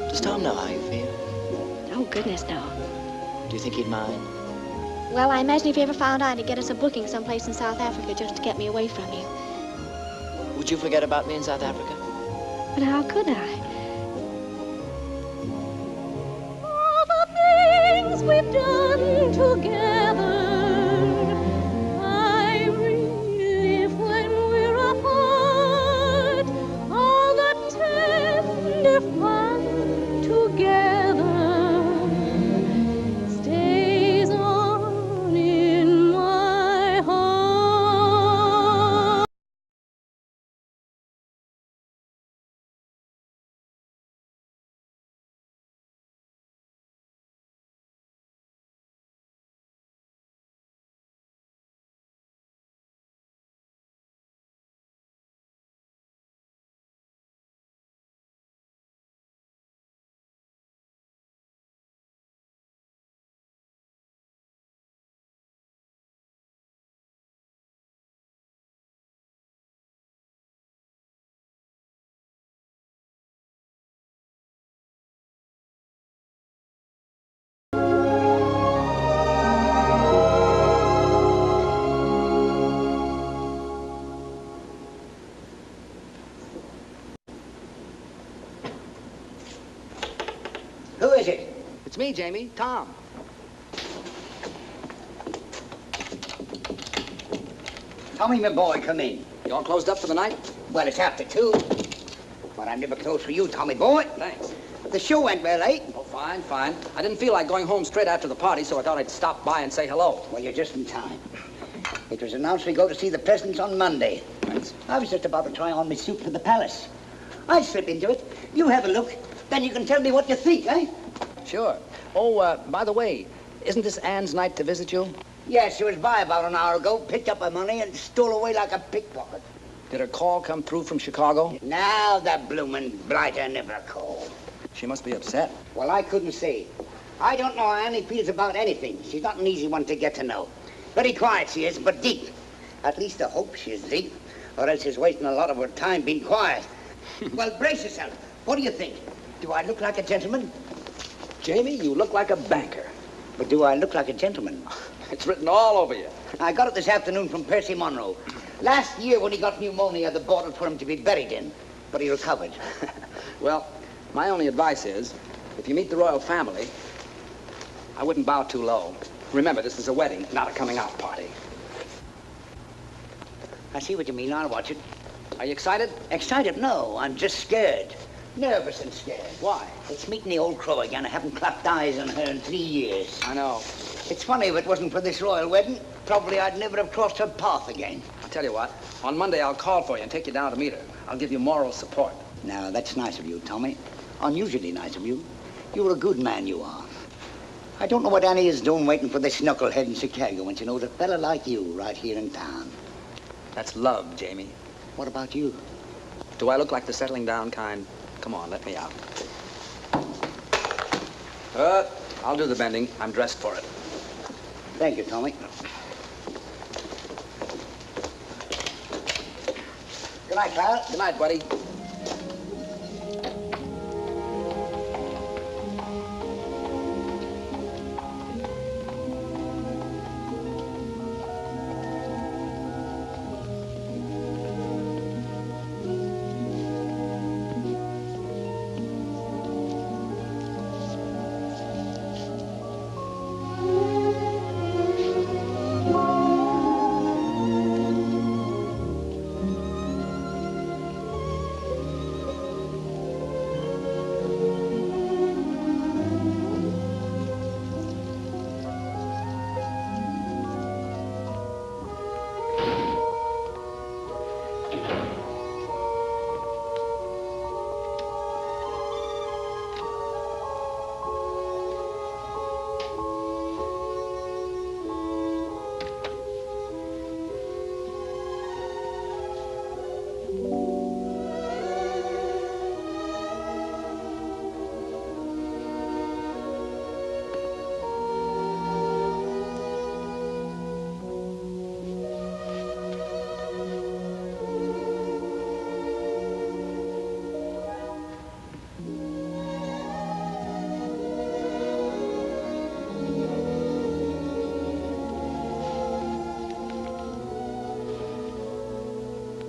Speaker 8: Does Tom know how you feel?
Speaker 15: Oh, goodness, no.
Speaker 8: Do you think he'd mind?
Speaker 15: Well, I imagine if he ever found out, he'd get us a booking someplace in South Africa just to get me away from you.
Speaker 8: Would you forget about me in South Africa?
Speaker 15: But how could I?
Speaker 10: All the things we've done together, I relive when we're apart. All the tender fun together stays on in my heart.
Speaker 12: Who is it?
Speaker 2: It's me, Jamie. Tom.
Speaker 12: Tommy, my boy, come in.
Speaker 2: You all closed up for the night?
Speaker 12: Well, it's after 2. But I'm never closed for you, Tommy boy.
Speaker 2: Thanks.
Speaker 12: The show went well, eh?
Speaker 2: Oh, fine, fine. I didn't feel like going home straight after the party, so I thought I'd stop by and say hello.
Speaker 12: Well, you're just in time. It was announced we go to see the Presidents on Monday. And
Speaker 2: is?
Speaker 12: I was just about to try on my suit for the palace. I slip into it. You have a look. Then you can tell me what you think, eh?
Speaker 2: Sure. Oh, by the way, isn't this Anne's night to visit you?
Speaker 12: Yes, she was by about an hour ago, picked up her money, and stole away like a pickpocket.
Speaker 2: Did her call come through from Chicago?
Speaker 12: Now the bloomin' blighter never called.
Speaker 2: She must be upset.
Speaker 12: Well, I couldn't say. I don't know how Annie feels about anything. She's not an easy one to get to know. Very quiet she is, but deep. At least I hope she is deep, or else she's wasting a lot of her time being quiet. Well, brace yourself. What do you think? Do I look like a gentleman?
Speaker 2: Jamie, you look like a banker.
Speaker 12: But do I look like a gentleman?
Speaker 2: It's written all over you.
Speaker 12: I got it this afternoon from Percy Monroe. Last year when he got pneumonia, they bought it for him to be buried in, but he recovered.
Speaker 2: Well, my only advice is, if you meet the royal family, I wouldn't bow too low. Remember, this is a wedding, not a coming-out party.
Speaker 12: I see what you mean. I'll watch it.
Speaker 2: Are you excited?
Speaker 12: Excited? No, I'm just scared. Nervous and scared.
Speaker 2: Why?
Speaker 12: It's meeting the old crow again. I haven't clapped eyes on her in 3 years.
Speaker 2: I know.
Speaker 12: It's funny, if it wasn't for this royal wedding, probably I'd never have crossed her path again.
Speaker 2: I'll tell you what. On Monday, I'll call for you and take you down to meet her. I'll give you moral support.
Speaker 12: Now, that's nice of you, Tommy. Unusually nice of you. You're a good man, you are. I don't know what Annie is doing waiting for this knucklehead in Chicago when she knows a fella like you right here in town.
Speaker 2: That's love, Jamie.
Speaker 12: What about you?
Speaker 2: Do I look like the settling down kind? Come on, let me out. I'll do the bending. I'm dressed for it.
Speaker 12: Thank you, Tommy. Good night, Clara.
Speaker 2: Good night, buddy.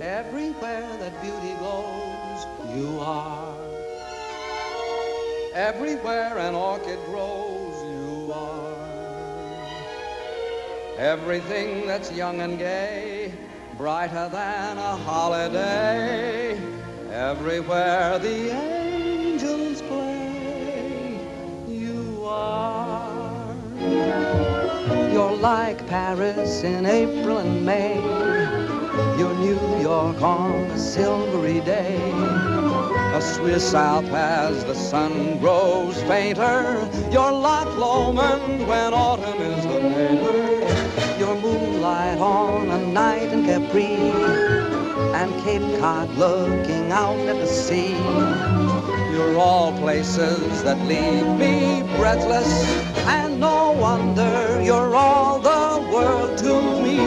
Speaker 1: Everywhere that beauty glows, you are. Everywhere an orchid grows, you are. Everything that's young and gay, brighter than a holiday. Everywhere the angels play, you are. You're like Paris in April and May. You're New York on a silvery day. A Swiss Alp as the sun grows fainter. You're Loch Lomond when autumn is the mater. You're moonlight on a night in Capri, and Cape Cod looking out at the sea. You're all places that leave me breathless, and no wonder you're all the world to me.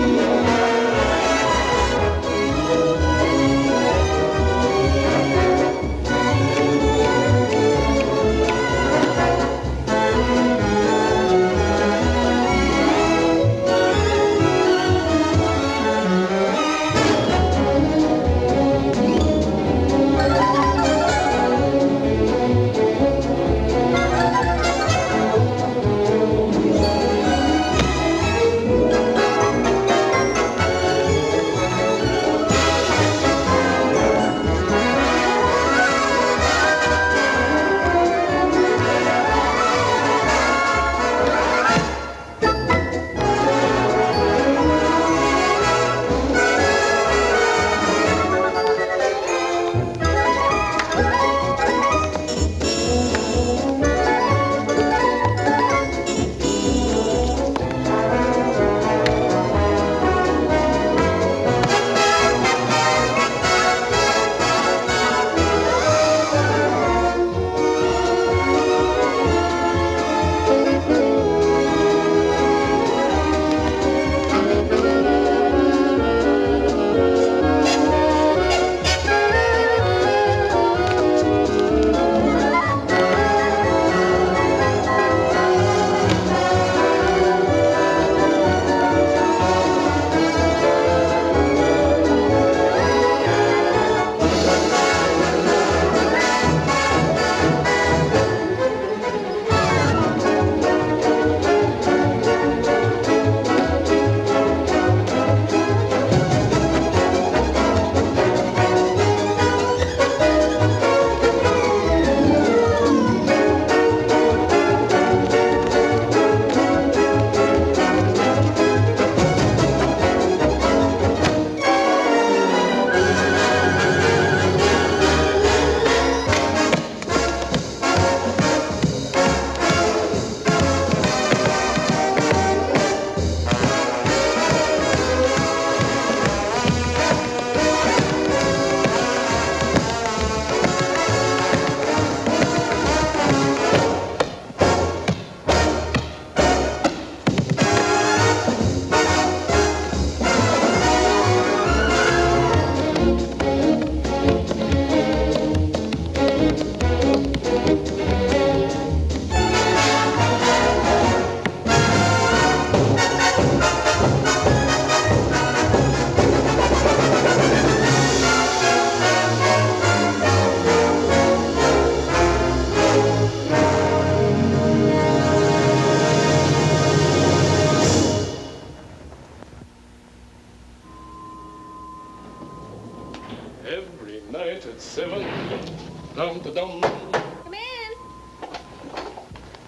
Speaker 7: Dum-da-dum.
Speaker 15: Come in.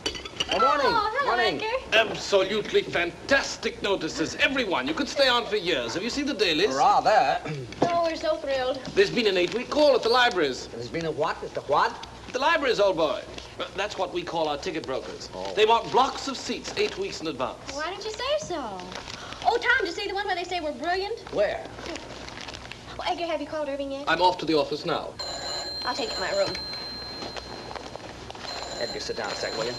Speaker 7: Good morning.
Speaker 15: Oh, hello, Edgar.
Speaker 7: Absolutely fantastic notices. Everyone. You could stay on for years. Have you seen the dailies?
Speaker 2: Rather.
Speaker 15: Oh, we're so thrilled.
Speaker 7: There's been an 8-week call at the libraries.
Speaker 2: There's been a what? At the what?
Speaker 7: The libraries, old boy. That's what we call our ticket brokers.
Speaker 2: Oh.
Speaker 7: They want blocks of seats 8 weeks in advance.
Speaker 15: Why don't you say so? Oh, Tom, did you see the one where they say we're brilliant?
Speaker 2: Where?
Speaker 15: Oh, Edgar, have you called Irving yet?
Speaker 7: I'm off to the office now.
Speaker 15: I'll take it to my room.
Speaker 2: Edgar, sit down a sec, will you?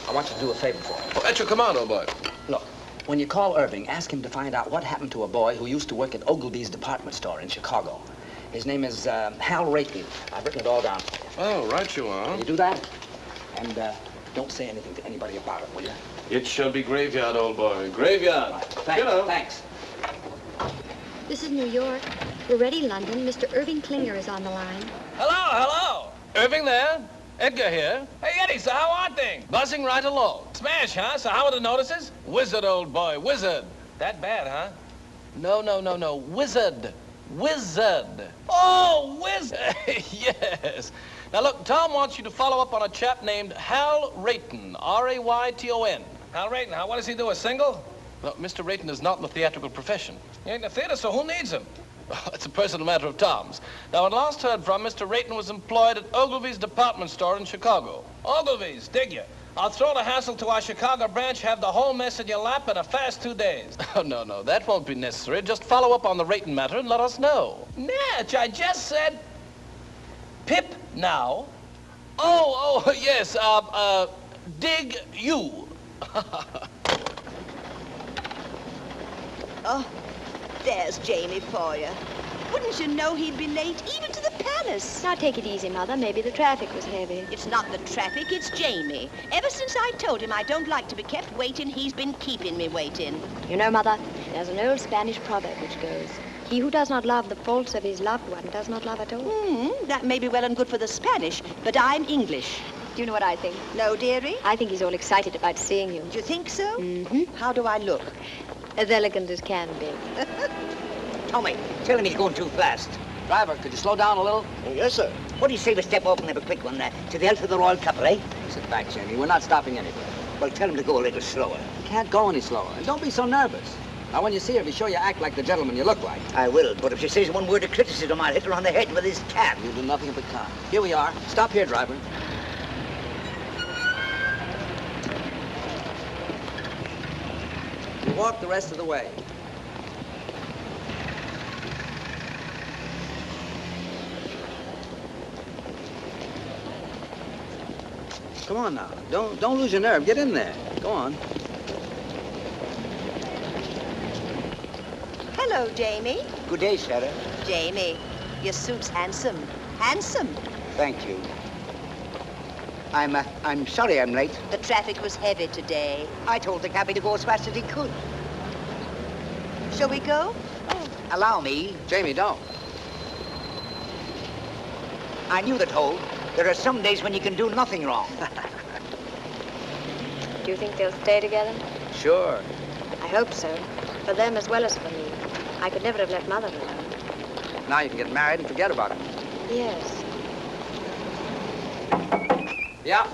Speaker 2: I want you to do a favor for me.
Speaker 7: Oh, at your command, old boy.
Speaker 2: Look, when you call Irving, ask him to find out what happened to a boy who used to work at Ogilvy's department store in Chicago. His name is Hal Rayton. I've written it all down for you.
Speaker 7: Oh, right you are.
Speaker 2: Will you do that? And don't say anything to anybody about it, will you?
Speaker 7: It shall be graveyard, old boy. Graveyard.
Speaker 2: Right. Thanks.
Speaker 7: You know.
Speaker 2: Thanks.
Speaker 3: This is New York. We're ready, London. Mr. Irving Klinger is on the line.
Speaker 14: Hello. Irving there? Edgar here. Hey, Eddie, so how are things? Buzzing right along. Smash, huh? So how are the notices? Wizard, old boy, wizard. That bad, huh? No. Wizard. Wizard. Oh, wizard. Yes. Now, look, Tom wants you to follow up on a chap named Hal Rayton, R-A-Y-T-O-N. Hal Rayton, what does he do, a single? Well, Mr. Rayton is not in the theatrical profession. He ain't in the theater, so who needs him? It's a personal matter of Tom's. Now, when last heard from, Mr. Rayton was employed at Ogilvy's department store in Chicago. Ogilvy's, dig ya? I'll throw the hassle to our Chicago branch, have the whole mess in your lap in a fast 2 days. Oh, no, that won't be necessary. Just follow up on the Rayton matter and let us know. Natch, I just said Pip now. Oh, yes, dig you.
Speaker 16: Oh, there's Jamie for you. Wouldn't you know he'd be late, even to the palace?
Speaker 3: Now, take it easy, Mother. Maybe the traffic was heavy.
Speaker 16: It's not the traffic, it's Jamie. Ever since I told him I don't like to be kept waiting, he's been keeping me waiting.
Speaker 3: You know, Mother, there's an old Spanish proverb which goes, he who does not love the faults of his loved one does not love at all.
Speaker 16: That may be well and good for the Spanish, but I'm English.
Speaker 3: Do you know what I think?
Speaker 16: No, dearie?
Speaker 3: I think he's all excited about seeing you.
Speaker 16: Do you think so?
Speaker 3: Mm-hmm.
Speaker 16: How do I look?
Speaker 3: As elegant as can be.
Speaker 12: Tommy, tell him he's going too fast.
Speaker 2: Driver, could you slow down a little?
Speaker 5: Yes, sir.
Speaker 12: What do you say we step off and have a quick one to the health of the royal couple, eh?
Speaker 2: Sit back, Jamie. We're not stopping anywhere.
Speaker 12: Well, tell him to go a little slower.
Speaker 2: You can't go any slower. And don't be so nervous. Now, when you see her, be sure you act like the gentleman you look like.
Speaker 12: I will, but if she says one word of criticism, I'll hit her on the head with this cab.
Speaker 2: You'll do nothing of the kind. Here we are. Stop here, driver. You walk the rest of the way. Come on now. Don't lose your nerve. Get in there. Go on.
Speaker 16: Hello, Jamie.
Speaker 12: Good day, Sarah.
Speaker 16: Jamie, your suit's handsome. Handsome.
Speaker 12: Thank you. I'm sorry I'm late.
Speaker 16: The traffic was heavy today.
Speaker 12: I told the cabby to go as fast as he could.
Speaker 16: Shall we go?
Speaker 12: Allow me.
Speaker 2: Jamie, don't.
Speaker 12: I knew the toll. There are some days when you can do nothing wrong.
Speaker 3: Do you think they'll stay together?
Speaker 2: Sure.
Speaker 3: I hope so. For them as well as for me. I could never have left Mother alone.
Speaker 2: Now you can get married and forget about it.
Speaker 3: Yes.
Speaker 2: Yeah.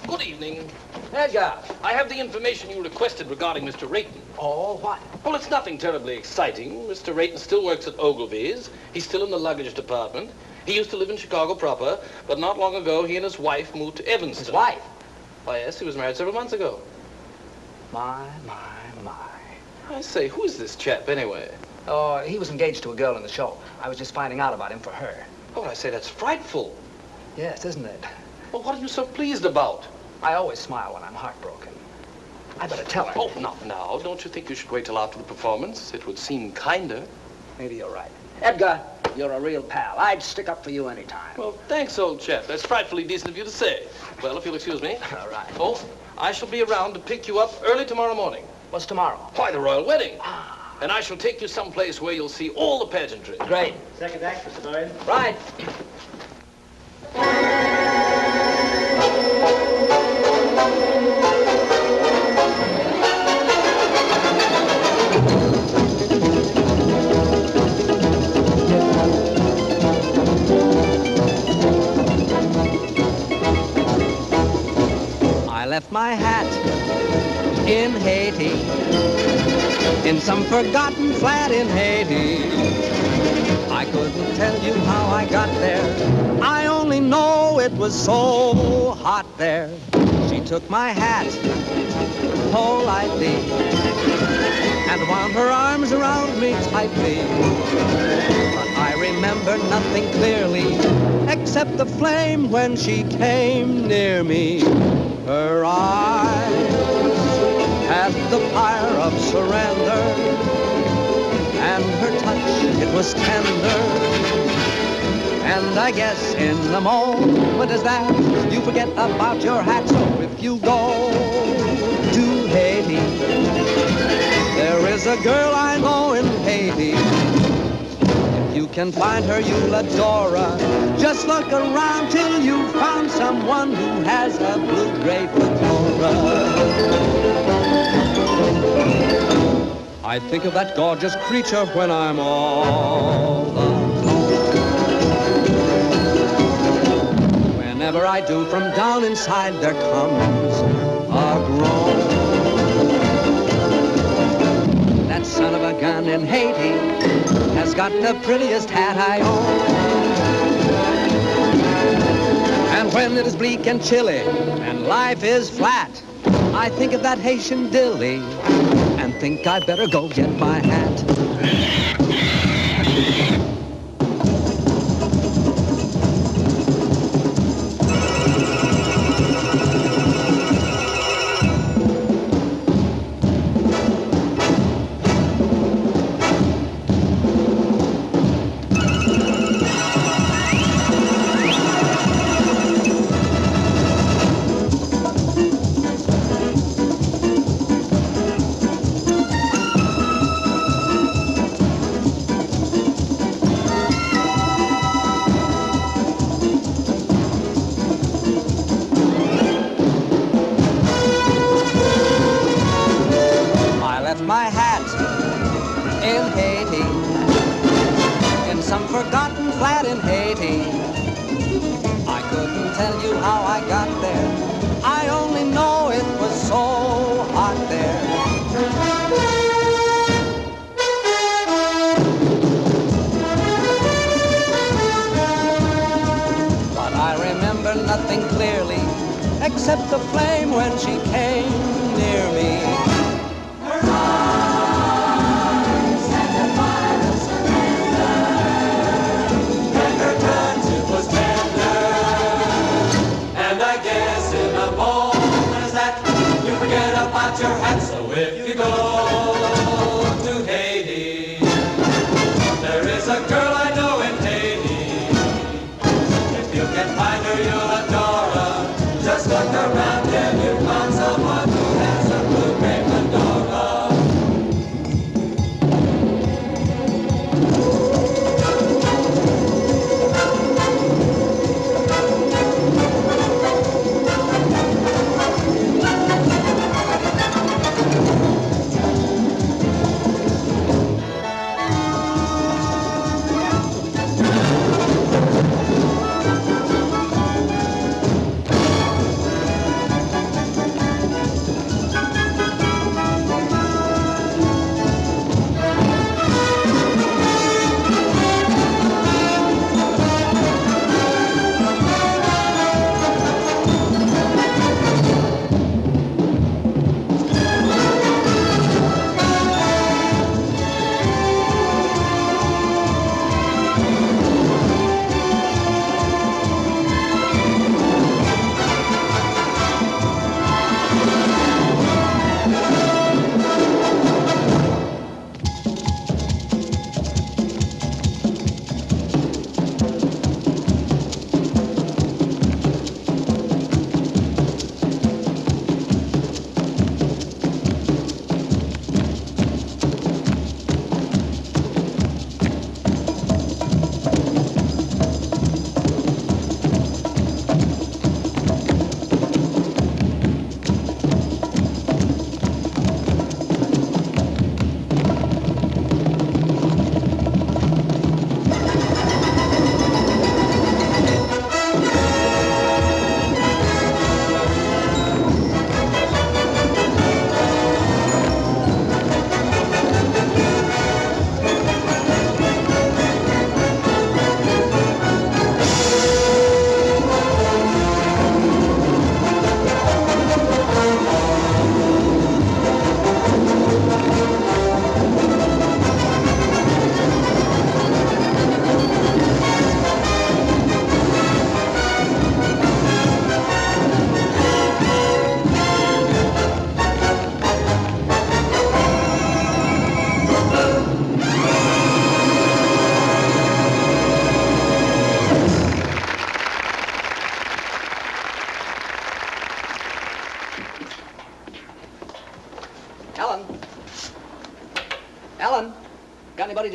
Speaker 7: Good evening.
Speaker 2: Edgar.
Speaker 7: I have the information you requested regarding Mr. Rayton.
Speaker 2: Oh, what?
Speaker 7: Well, it's nothing terribly exciting. Mr. Rayton still works at Ogilvy's. He's still in the luggage department. He used to live in Chicago proper, but not long ago, he and his wife moved to Evanston.
Speaker 2: His wife?
Speaker 7: Why, yes, he was married several months ago.
Speaker 2: My.
Speaker 7: I say, who is this chap, anyway?
Speaker 2: Oh, he was engaged to a girl in the show. I was just finding out about him for her.
Speaker 7: Oh, I say, that's frightful.
Speaker 2: Yes, isn't it?
Speaker 7: Well, what are you so pleased about?
Speaker 2: I always smile when I'm heartbroken. I better tell her.
Speaker 7: Oh, not now. Don't you think you should wait till after the performance? It would seem kinder.
Speaker 2: Maybe you're right. Edgar, you're a real pal. I'd stick up for you anytime.
Speaker 7: Well, thanks, old chap. That's frightfully decent of you to say. Well, if you'll excuse me.
Speaker 2: All right.
Speaker 7: Oh, I shall be around to pick you up early tomorrow morning.
Speaker 2: What's tomorrow?
Speaker 7: Why, the royal wedding. And I shall take you someplace where you'll see all the pageantry.
Speaker 2: Great.
Speaker 5: Second act, Mr. Boyd.
Speaker 2: Right.
Speaker 1: left my hat in Haiti, in some forgotten flat in Haiti. I couldn't tell you how I got there. I only know it was so hot there. She took my hat politely and wound her arms around me tightly. But I remember nothing clearly except the flame when she came near me. Her eyes had the fire of surrender, and her touch, it was tender. And I guess in the moment as that, you forget about your hat. So if you go to Haiti, there is a girl I know in Haiti. If you can find her, you'll adore her. Just look around till you found someone who has a blue-gray fedora. I think of that gorgeous creature when I'm all alone. Whenever I do, from down inside there comes a groan. That son of a gun in Haiti has got the prettiest hat I own. And when it is bleak and chilly and life is flat, I think of that Haitian dilly and think I'd better go get my hat. My hat in Haiti, in some forgotten flat in Haiti. I couldn't tell you how I got there. I only know it was so hot there. But I remember nothing clearly except the flame when she came near me.
Speaker 17: Your hat, so if you go to Haiti, there is a girl I know in Haiti. If you can find her, you'll adore her. Just look around and you'll find someone who has a blue-gray fedora.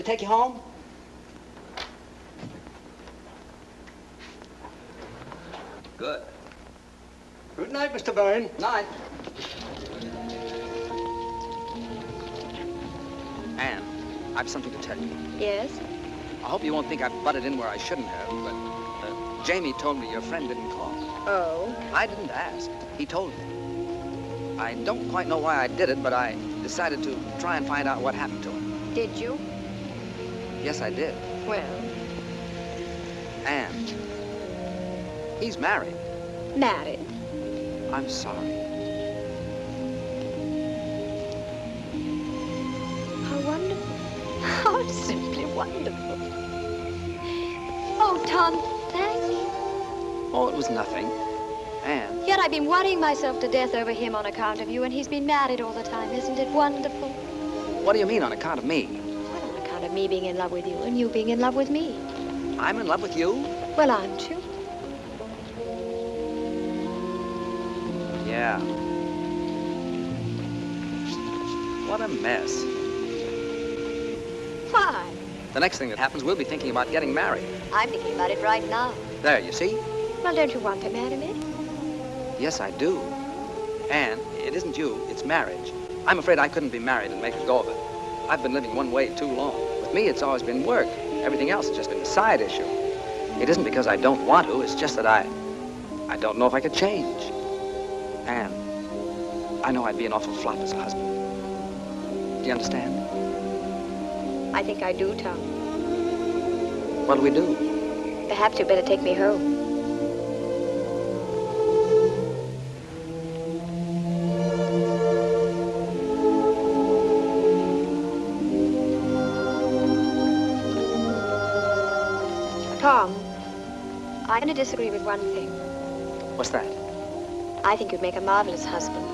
Speaker 2: to take you home? Good.
Speaker 5: Good night, Mr. Byrne.
Speaker 2: Night. Anne, I've something to tell you.
Speaker 3: Yes?
Speaker 2: I hope you won't think I've butted in where I shouldn't have, but Jamie told me your friend didn't call.
Speaker 3: Oh?
Speaker 2: I didn't ask. He told me. I don't quite know why I did it, but I decided to try and find out what happened to him.
Speaker 3: Did you?
Speaker 2: Yes, I did.
Speaker 3: Well?
Speaker 2: Anne, he's married.
Speaker 3: Married?
Speaker 2: I'm sorry.
Speaker 3: How wonderful. How simply wonderful. Oh, Tom, thank you.
Speaker 2: Oh, it was nothing. Anne.
Speaker 3: Yet I've been worrying myself to death over him on account of you, and he's been married all the time. Isn't it wonderful?
Speaker 2: What do you mean, on account of me?
Speaker 3: Well, on account of me being in love with you and you being in love with me.
Speaker 2: I'm in love with you?
Speaker 3: Well, aren't you?
Speaker 2: Yeah. What a mess.
Speaker 3: Why?
Speaker 2: The next thing that happens, we'll be thinking about getting married.
Speaker 3: I'm thinking about it right now.
Speaker 2: There, you see?
Speaker 3: Well, don't you want to marry me?
Speaker 2: Yes, I do. Anne, it isn't you, it's marriage. I'm afraid I couldn't be married and make a go of it. I've been living one way too long. With me, it's always been work. Everything else has just been a side issue. It isn't because I don't want to, it's just that I don't know if I could change. Anne, I know I'd be an awful flop as a husband. Do you understand?
Speaker 3: I think I do, Tom.
Speaker 2: What do we do?
Speaker 3: Perhaps you'd better take me home. Tom, I'm going to disagree with one thing.
Speaker 2: What's that?
Speaker 3: I think you'd make a marvelous husband.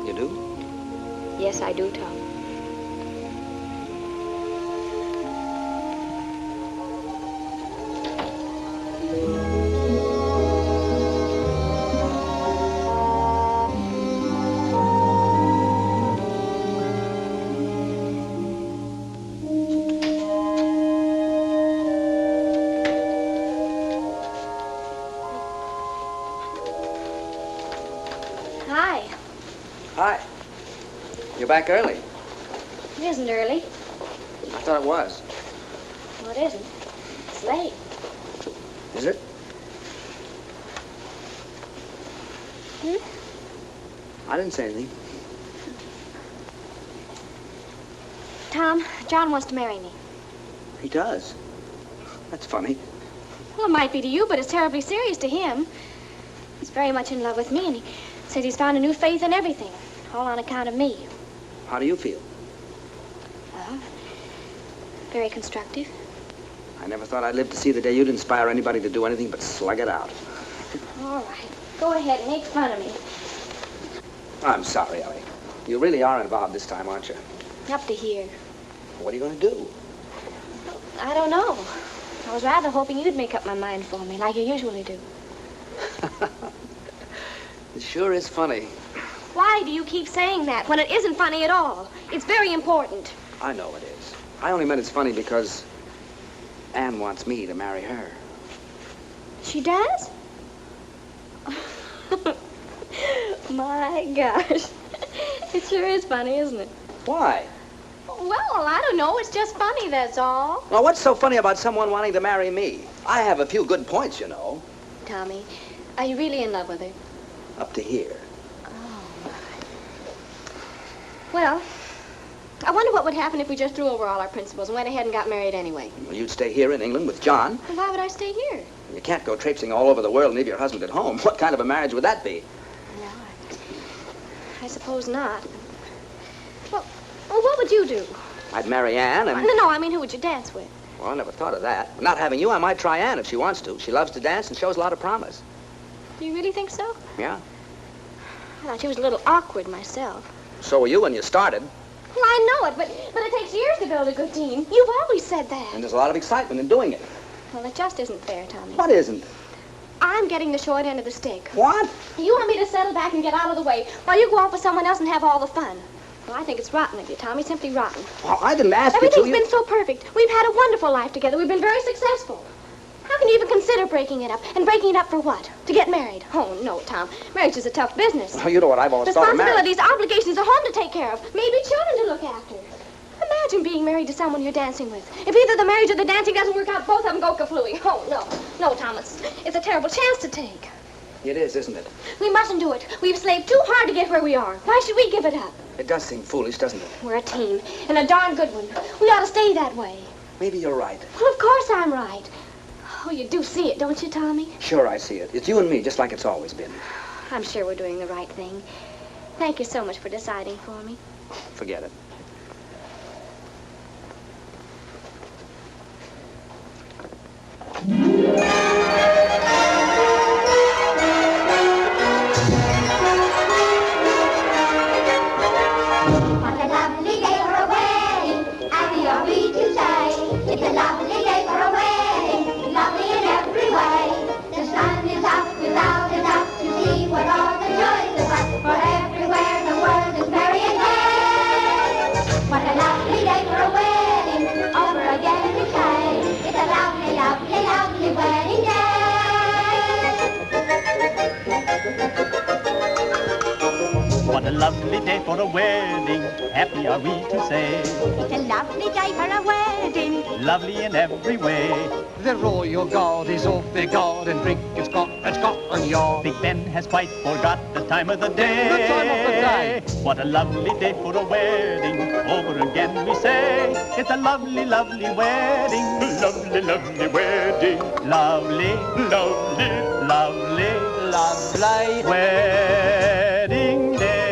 Speaker 2: You do?
Speaker 3: Yes, I do, Tom.
Speaker 15: Hi.
Speaker 2: Hi. You're back early.
Speaker 15: It isn't early.
Speaker 2: I thought it was.
Speaker 15: Well, it isn't. It's late.
Speaker 2: Is it? I didn't say anything.
Speaker 15: Tom, John wants to marry me.
Speaker 2: He does. That's funny.
Speaker 15: Well, it might be to you, but it's terribly serious to him. He's very much in love with me, and he says he's found a new faith in everything, all on account of me.
Speaker 2: How do you feel?
Speaker 15: Very constructive.
Speaker 2: I never thought I'd live to see the day you'd inspire anybody to do anything but slug it out.
Speaker 15: All right. Go ahead and make fun of me.
Speaker 2: I'm sorry, Ellie. You really are involved this time, aren't you?
Speaker 15: Up to here.
Speaker 2: What are you going to do?
Speaker 15: I don't know. I was rather hoping you'd make up my mind for me, like you usually do.
Speaker 2: It sure is funny.
Speaker 15: Why do you keep saying that when it isn't funny at all? It's very important.
Speaker 2: I know it is. I only meant it's funny because Anne wants me to marry her.
Speaker 15: She does? My gosh. It sure is funny, isn't it?
Speaker 2: Why?
Speaker 15: Well, I don't know. It's just funny, that's all.
Speaker 2: Well, what's so funny about someone wanting to marry me? I have a few good points, you know.
Speaker 15: Tommy, are you really in love with her?
Speaker 2: Up to here.
Speaker 15: Well, I wonder what would happen if we just threw over all our principles and went ahead and got married anyway.
Speaker 2: Well, you'd stay here in England with John.
Speaker 15: Well, why would I stay here?
Speaker 2: You can't go traipsing all over the world and leave your husband at home. What kind of a marriage would that be?
Speaker 15: No, I suppose not. Well, what would you do?
Speaker 2: I'd marry Anne and...
Speaker 15: No, I mean, who would you dance with?
Speaker 2: Well, I never thought of that. Not having you, I might try Anne if she wants to. She loves to dance and shows a lot of promise.
Speaker 15: Do you really think so?
Speaker 2: Yeah.
Speaker 15: I thought she was a little awkward myself.
Speaker 2: So were you when you started.
Speaker 15: Well, I know it, but it takes years to build a good team. You've always said that.
Speaker 2: And there's a lot of excitement in doing it.
Speaker 15: Well, it just isn't fair, Tommy.
Speaker 2: What isn't?
Speaker 15: I'm getting the short end of the stick.
Speaker 2: What?
Speaker 15: You want me to settle back and get out of the way while you go off with someone else and have all the fun. Well, I think it's rotten of you, Tommy. Simply rotten.
Speaker 2: Well, I didn't ask you to.
Speaker 15: Everything's been so perfect. We've had a wonderful life together. We've been very successful. How can you even consider breaking it up? And breaking it up for what? To get married? Oh, no, Tom. Marriage is a tough business.
Speaker 2: Oh, you know what I've always thought of marriage.
Speaker 15: Responsibilities, obligations, a home to take care of. Maybe children to look after. Imagine being married to someone you're dancing with. If either the marriage or the dancing doesn't work out, both of them go kaflooey. Oh, no. No, Thomas. It's a terrible chance to take.
Speaker 2: It is, isn't it?
Speaker 15: We mustn't do it. We've slaved too hard to get where we are. Why should we give it up?
Speaker 2: It does seem foolish, doesn't it?
Speaker 15: We're a team, and a darn good one. We ought to stay that way.
Speaker 2: Maybe you're right.
Speaker 15: Well, of course I'm right. Oh, you do see it, don't you, Tommy?
Speaker 2: Sure, I see it. It's you and me, just like it's always been.
Speaker 15: I'm sure we're doing the right thing. Thank you so much for deciding for me.
Speaker 2: Forget it.
Speaker 10: What a lovely day for a wedding, happy are we to say. It's a lovely day for a wedding, lovely in every way. The sun is out without a doubt to see what all the joys are about, for everywhere the world is merry and gay. What a lovely day for a wedding, over again we say. It's a lovely, lovely, lovely wedding day.
Speaker 18: What a lovely day for a wedding, happy are we to say.
Speaker 10: It's a lovely day for a wedding,
Speaker 18: Lovely in every way.
Speaker 19: The royal guard is off their guard and drink is Scotland Yard.
Speaker 18: Big Ben has quite forgot the time of the day.
Speaker 19: The time of the day.
Speaker 18: What a lovely day for a wedding, over again we say. It's a lovely, lovely wedding. Lovely, lovely wedding. Lovely, lovely, lovely, lovely wedding day.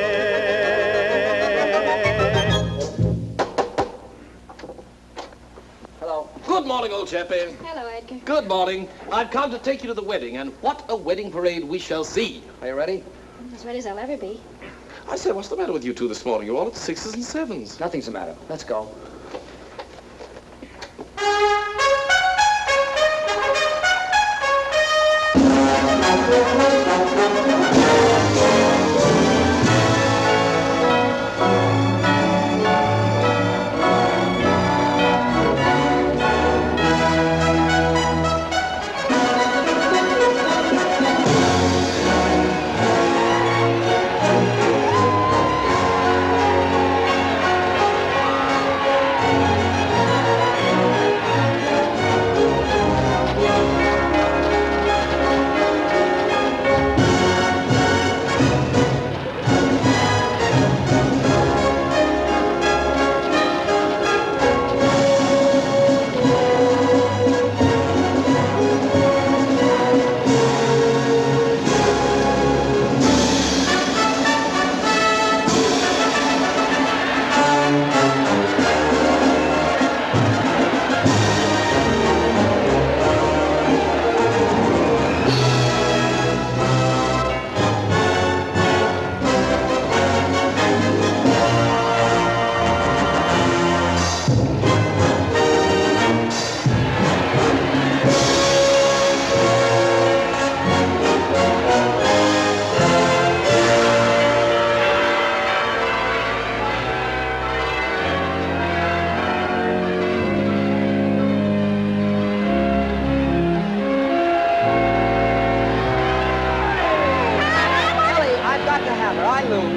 Speaker 7: Hello. Good morning, old chappie.
Speaker 15: Hello, Edgar.
Speaker 7: Good morning. I've come to take you to the wedding, and what a wedding parade we shall see.
Speaker 2: Are you ready?
Speaker 15: As ready as I'll ever be.
Speaker 7: I say, what's the matter with you two this morning? You're all at 6s and 7s.
Speaker 2: Nothing's the matter. Let's go.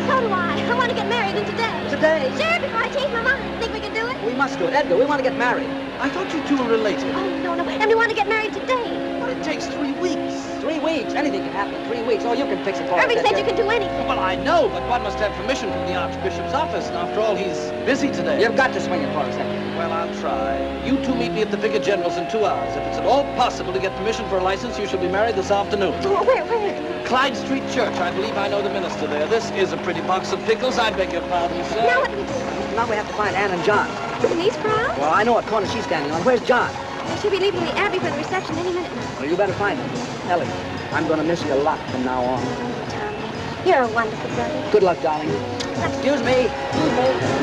Speaker 15: So do I. I want to get married in today.
Speaker 2: Today?
Speaker 15: Sure, before I change my mind. Think we can do it?
Speaker 2: We must do it. Edgar, we want to get married.
Speaker 7: I thought you two were related.
Speaker 15: Oh, no. And we want to get married today.
Speaker 7: But it takes 3 weeks.
Speaker 2: 3 weeks? Anything can happen in 3 weeks. Oh, you can fix it for us,
Speaker 15: Irving said
Speaker 2: Edgar.
Speaker 15: you can do anything.
Speaker 7: Well, I know, but one must have permission from the Archbishop's office, and after all, he's busy today.
Speaker 2: You've got to swing it for us, Edgar.
Speaker 7: Well, I'll try. You two meet me at the Vicar General's in 2 hours. If it's at all possible to get permission for a license, you shall be married this afternoon.
Speaker 15: Oh, where?
Speaker 7: Clyde Street Church. I believe I know the minister there. This is a pretty box of pickles. I beg your pardon, sir.
Speaker 15: Now what do we do?
Speaker 2: Now we have to find Ann and John.
Speaker 15: Denise Brown?
Speaker 2: Well, I know what corner she's standing on. Where's John?
Speaker 15: She'll be leaving the Abbey for the reception any minute now.
Speaker 2: Well, you better find him. Ellie, I'm going to miss you a lot from now on.
Speaker 15: Tommy, you're a wonderful brother.
Speaker 2: Good luck, darling. Excuse me. Excuse me.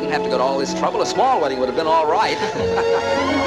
Speaker 2: didn't have to go to all this trouble. A small wedding would have been all right.